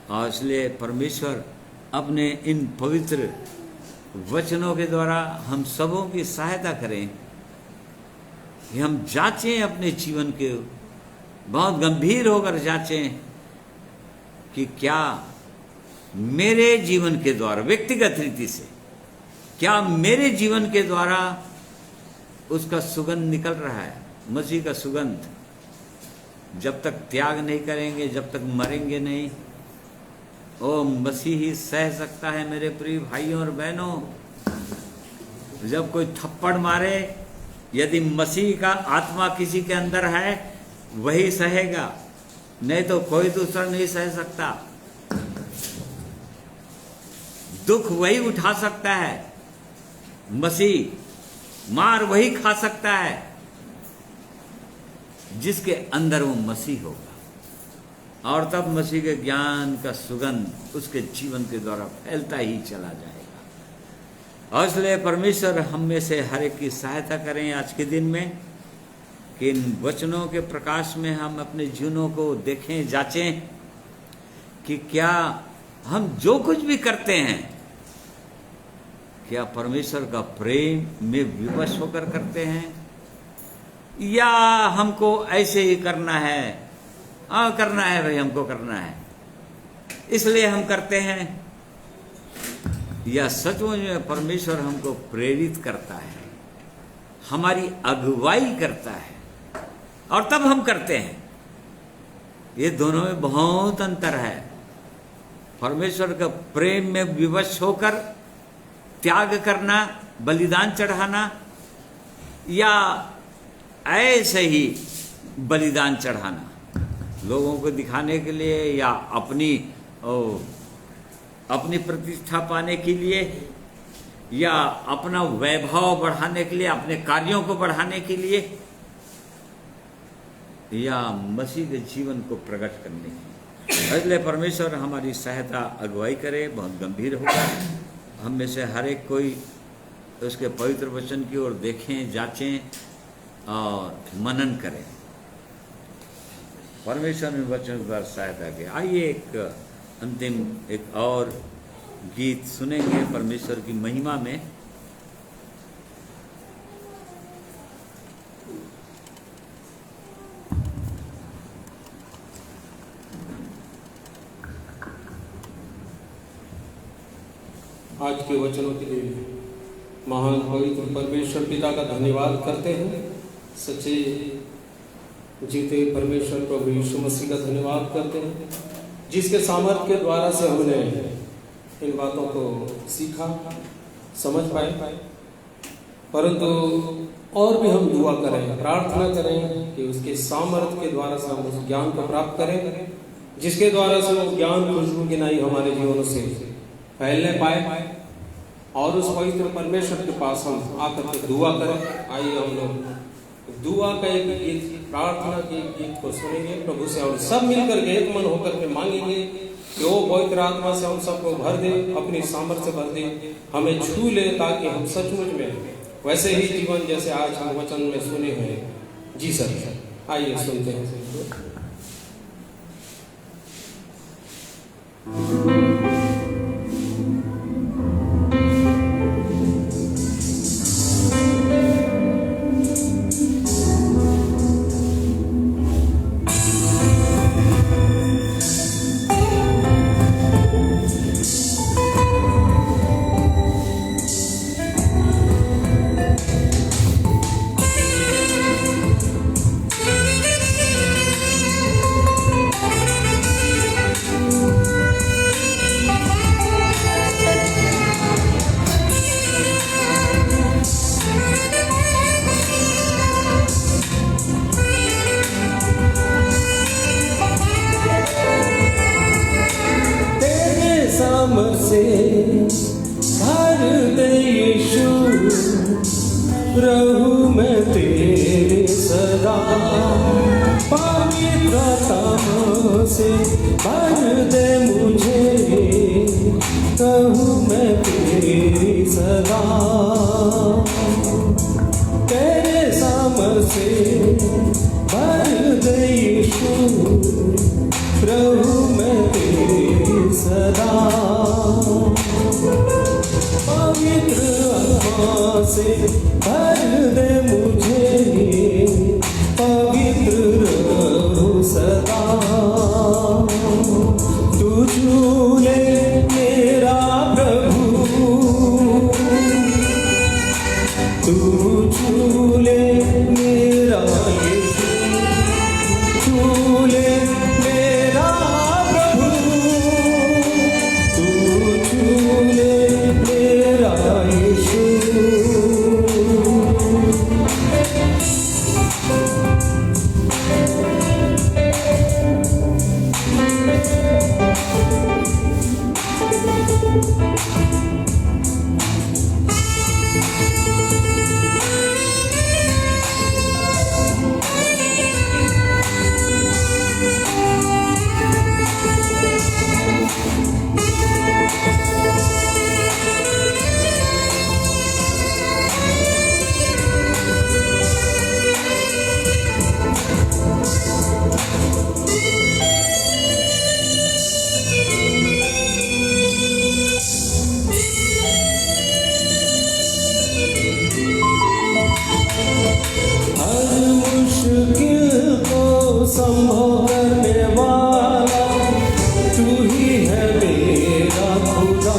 और इसलिए परमेश्वर अपने इन पवित्र वचनों के द्वारा हम सबों की सहायता करें कि हम जांचें अपने जीवन के, बहुत गंभीर होकर जांचें कि क्या मेरे जीवन के द्वारा, व्यक्तिगत रीति से, क्या मेरे जीवन के द्वारा उसका सुगंध निकल रहा है, मसीह का सुगंध। जब तक त्याग नहीं करेंगे, जब तक मरेंगे नहीं, ओ मसीह ही सह सकता है। मेरे प्रिय भाइयों और बहनों, जब कोई थप्पड़ मारे, यदि मसीह का आत्मा किसी के अंदर है, वही सहेगा, नहीं तो कोई दूसरा नहीं सह सकता। दुख वही उठा सकता है, मसीह मार वही खा सकता है जिसके अंदर वो मसीह होगा, और तब मसीह के ज्ञान का सुगंध उसके जीवन के द्वारा फैलता ही चला जाएगा। और इसलिए परमेश्वर हम में से हर एक की सहायता करें आज के दिन में कि इन वचनों के प्रकाश में हम अपने जीवनों को देखें, जांचें कि क्या हम जो कुछ भी करते हैं, क्या परमेश्वर का प्रेम में विवश होकर करते हैं, या हमको ऐसे ही करना है, करना है भाई, हमको करना है इसलिए हम करते हैं, या सचमुच में परमेश्वर हमको प्रेरित करता है, हमारी अगुवाई करता है और तब हम करते हैं। ये दोनों में बहुत अंतर है। परमेश्वर का प्रेम में विवश होकर त्याग करना, बलिदान चढ़ाना, या ऐसे ही बलिदान चढ़ाना लोगों को दिखाने के लिए, या अपनी प्रतिष्ठा पाने के लिए, या अपना वैभव बढ़ाने के लिए, अपने कार्यों को बढ़ाने के लिए, या मसीह के जीवन को प्रकट करने के लिए। इसलिए परमेश्वर हमारी सहायता, अगुवाई करे बहुत गंभीर होगा। हम में से हर एक कोई उसके पवित्र वचन की ओर देखें, जांचें और मनन करें परमेश्वर ने वचन पर सहायता की। आइए एक अंतिम एक और गीत सुनेंगे परमेश्वर की महिमा में। आज के वचनों के लिए महान पवित्र परमेश्वर पिता का धन्यवाद करते हैं। सच्चे जीते परमेश्वर प्रभु यीशु मसीह का धन्यवाद करते हैं, जिसके सामर्थ्य के द्वारा से हमने इन बातों को सीखा, समझ पाए। परंतु और भी हम दुआ करें, प्रार्थना करें कि उसके सामर्थ्य के द्वारा से हम उस ज्ञान को प्राप्त करें, जिसके द्वारा से वो ज्ञान खुशबू की नाई हमारे जीवनों से फैलने पाए और उस पवित्र परमेश्वर के पास हम आकर के दुआ करें। आइए हम लोग दुआ का एक गीत, प्रार्थना के गीत को सुनेंगे प्रभु से, और सब मिलकर के एक मन होकर के मांगेंगे कि वो पवित्र आत्मा से हम सबको भर दे, अपनी सामर्थ्य से भर दे, हमें छू ले, ताकि हम सचमुच में वैसे ही जीवन जैसे आज हम वचन में सुने हुए जी सर। आइए सुनते हैं। रहूं मैं तेरे सदा, पवित्रता से भर दे मुझे, रहूं मैं तेरी सदा, तेरे सामर से भर दे यीशु, रहूं मैं तेरी सदा, पवित्र आत्मा से भर दे मुझे, पवित्र रहूं सदा, तू झूले मेरा प्रभु, तू झूले मेरा यीशु, झूले मेरा प्रभु, तू झूले मेरा यीशु। संभव करने वाला तू ही है मेरा खुदा,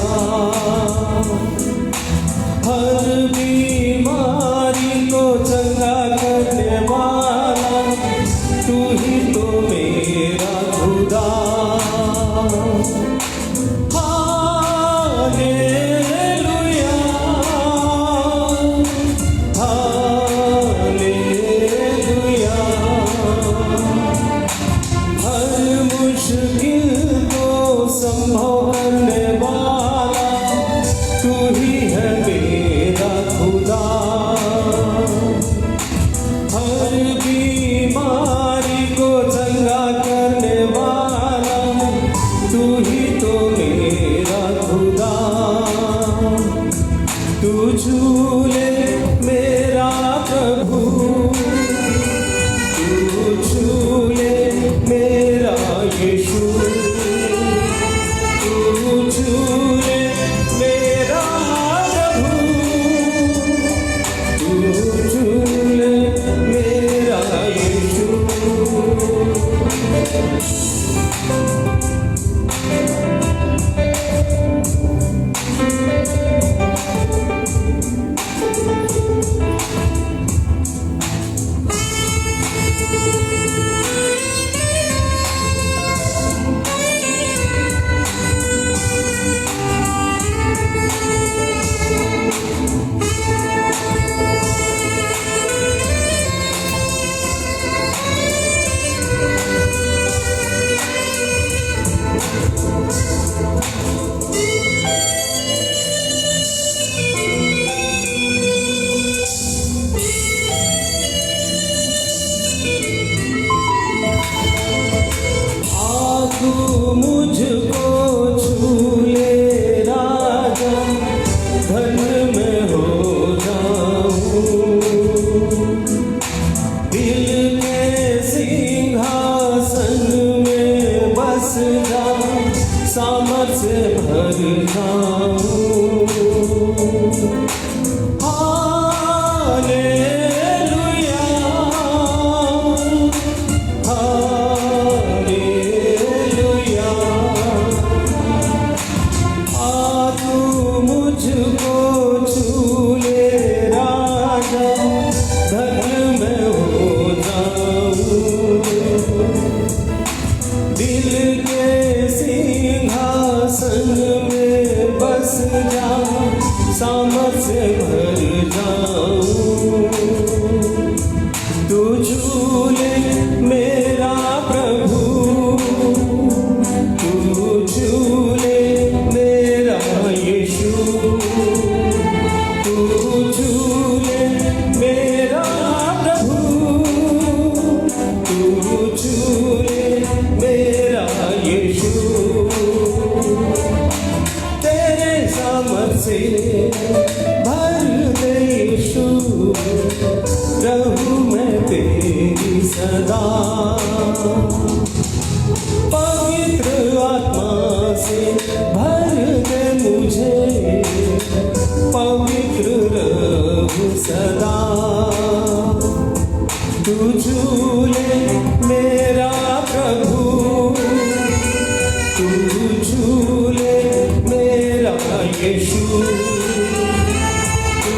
हर बीमारी को चंगा करने वाला तू ही तो मेरा खुदा। सदा। पवित्र आत्मा से भर दे मुझे, पवित्र रहूं सदा। तू झूले मेरा प्रभु, तू झूले मेरा यीशु, तू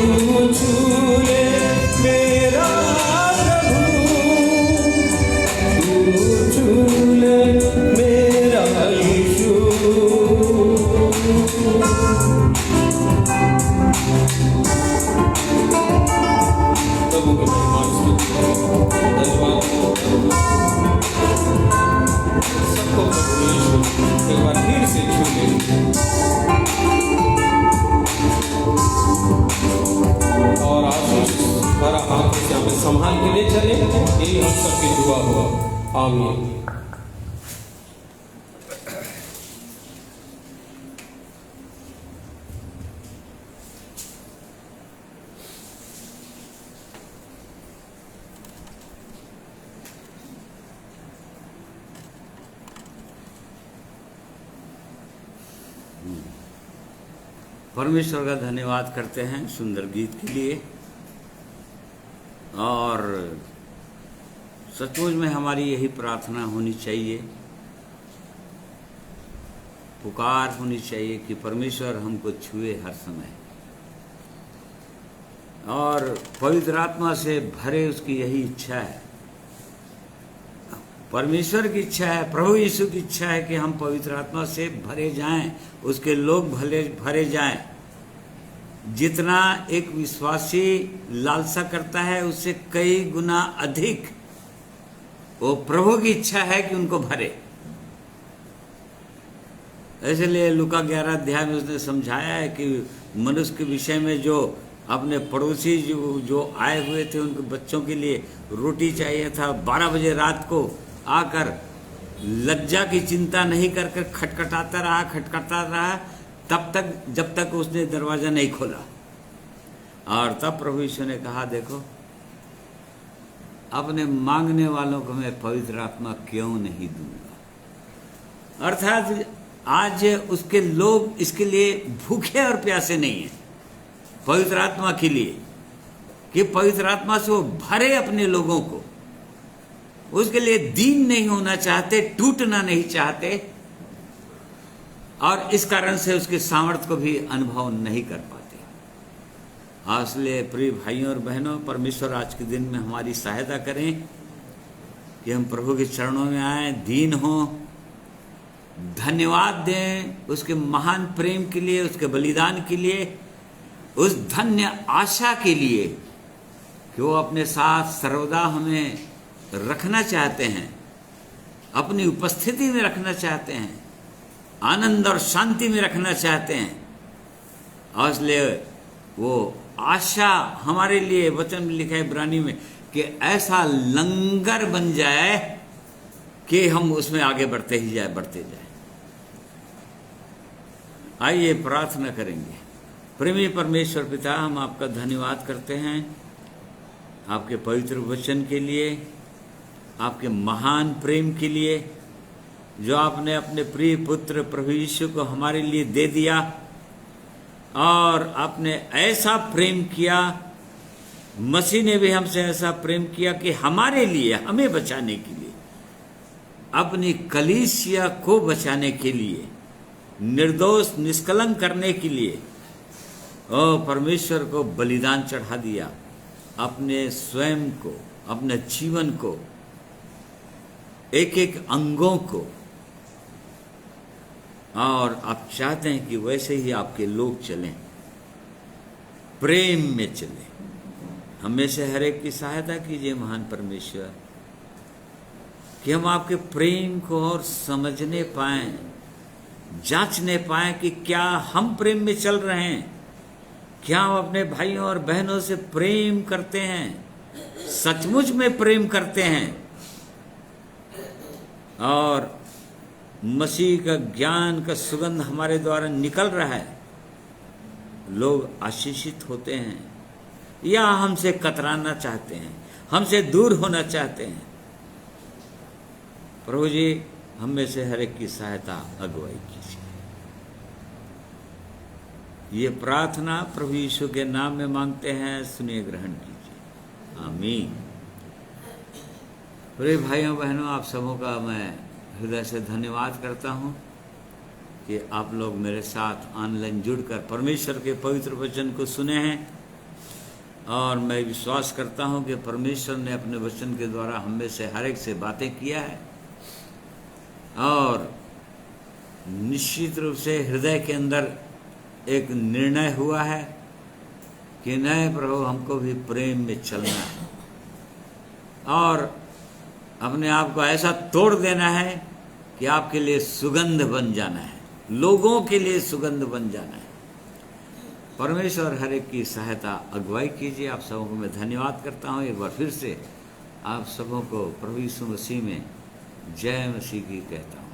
झूले मेरा प्रभु, तू झूले मेरा यीशु। प्रभु के महिमा धन्यवाद सबको। प्रभु यीशु एक बार फिर से छूले और आशीष भरा हाथ से हमें संभाल के ले चले, यही हम सबकी दुआ हो। आमीन। परमेश्वर का धन्यवाद करते हैं सुंदर गीत के लिए। और सचमुच में हमारी यही प्रार्थना होनी चाहिए, पुकार होनी चाहिए कि परमेश्वर हमको छुए हर समय, और पवित्र आत्मा से भरे, उसकी यही इच्छा है। परमेश्वर की इच्छा है, प्रभु यीशु की इच्छा है कि हम पवित्र आत्मा से भरे जाएं, उसके लोग भरे जाएं। जितना एक विश्वासी लालसा करता है उससे कई गुना अधिक वो प्रभु की इच्छा है कि उनको भरे। इसलिए लूका 11 अध्याय में उसने समझाया है कि मनुष्य के विषय में जो अपने पड़ोसी जो आए हुए थे उनके बच्चों के लिए रोटी चाहिए था, 12 बजे रात को आकर लज्जा की चिंता नहीं कर खटखटाता रहा तब तक जब तक उसने दरवाजा नहीं खोला। और तब प्रभु यीशु ने कहा, देखो अपने मांगने वालों को मैं पवित्र आत्मा क्यों नहीं दूंगा। अर्थात आज उसके लोग इसके लिए भूखे और प्यासे नहीं हैं, पवित्र आत्मा के लिए, कि पवित्र आत्मा से वो भरे अपने लोगों को। उसके लिए दीन नहीं होना चाहते, टूटना नहीं चाहते, और इस कारण से उसके सामर्थ्य को भी अनुभव नहीं कर पाते। इसलिए प्रिय भाइयों और बहनों, परमेश्वर आज के दिन में हमारी सहायता करें कि हम प्रभु के चरणों में आए, दीन हों, धन्यवाद दें उसके महान प्रेम के लिए, उसके बलिदान के लिए, उस धन्य आशा के लिए कि वो अपने साथ सर्वदा हमें रखना चाहते हैं, अपनी उपस्थिति में रखना चाहते हैं, आनंद और शांति में रखना चाहते हैं। और इसलिए वो आशा हमारे लिए वचन में लिखा है इब्रानी में कि ऐसा लंगर बन जाए कि हम उसमें आगे बढ़ते जाए। आइए प्रार्थना करेंगे। प्रेमी परमेश्वर पिता, हम आपका धन्यवाद करते हैं आपके पवित्र वचन के लिए, आपके महान प्रेम के लिए, जो आपने अपने प्रिय पुत्र प्रभु यीशु को हमारे लिए दे दिया। और आपने ऐसा प्रेम किया, मसीह ने भी हमसे ऐसा प्रेम किया कि हमारे लिए, हमें बचाने के लिए, अपनी कलीसिया को बचाने के लिए, निर्दोष निष्कलंक करने के लिए परमेश्वर को बलिदान चढ़ा दिया, अपने स्वयं को, अपने जीवन को, एक एक अंगों को। और आप चाहते हैं कि वैसे ही आपके लोग चलें, प्रेम में चलें। हमें से हर एक की सहायता कीजिए महान परमेश्वर, कि हम आपके प्रेम को और समझने पाएं, जांचने पाएं कि क्या हम प्रेम में चल रहे हैं, क्या हम अपने भाइयों और बहनों से प्रेम करते हैं, सचमुच में प्रेम करते हैं, और मसीह का ज्ञान का सुगंध हमारे द्वारा निकल रहा है, लोग आशीषित होते हैं, या हमसे कतराना चाहते हैं, हमसे दूर होना चाहते हैं। प्रभु जी हम में से हर एक की सहायता अगुवाई कीजिए। ये प्रार्थना प्रभु यीशु के नाम में मांगते हैं, सुनिए ग्रहण कीजिए, आमीन। प्रिय भाइयों बहनों, आप सबों का मैं हृदय से धन्यवाद करता हूँ कि आप लोग मेरे साथ ऑनलाइन जुड़कर परमेश्वर के पवित्र वचन को सुने हैं, और मैं विश्वास करता हूँ कि परमेश्वर ने अपने वचन के द्वारा हम में से हर एक से बातें किया है, और निश्चित रूप से हृदय के अंदर एक निर्णय हुआ है कि नहीं प्रभु, हमको भी प्रेम में चलना है और अपने आप को ऐसा तोड़ देना है कि आपके लिए सुगंध बन जाना है, लोगों के लिए सुगंध बन जाना है। परमेश्वर हर एक की सहायता अगुवाई कीजिए। आप सबों को मैं धन्यवाद करता हूँ। एक बार फिर से आप सबों को प्रभु यीशु मसीह में जय मसीह की कहता हूँ।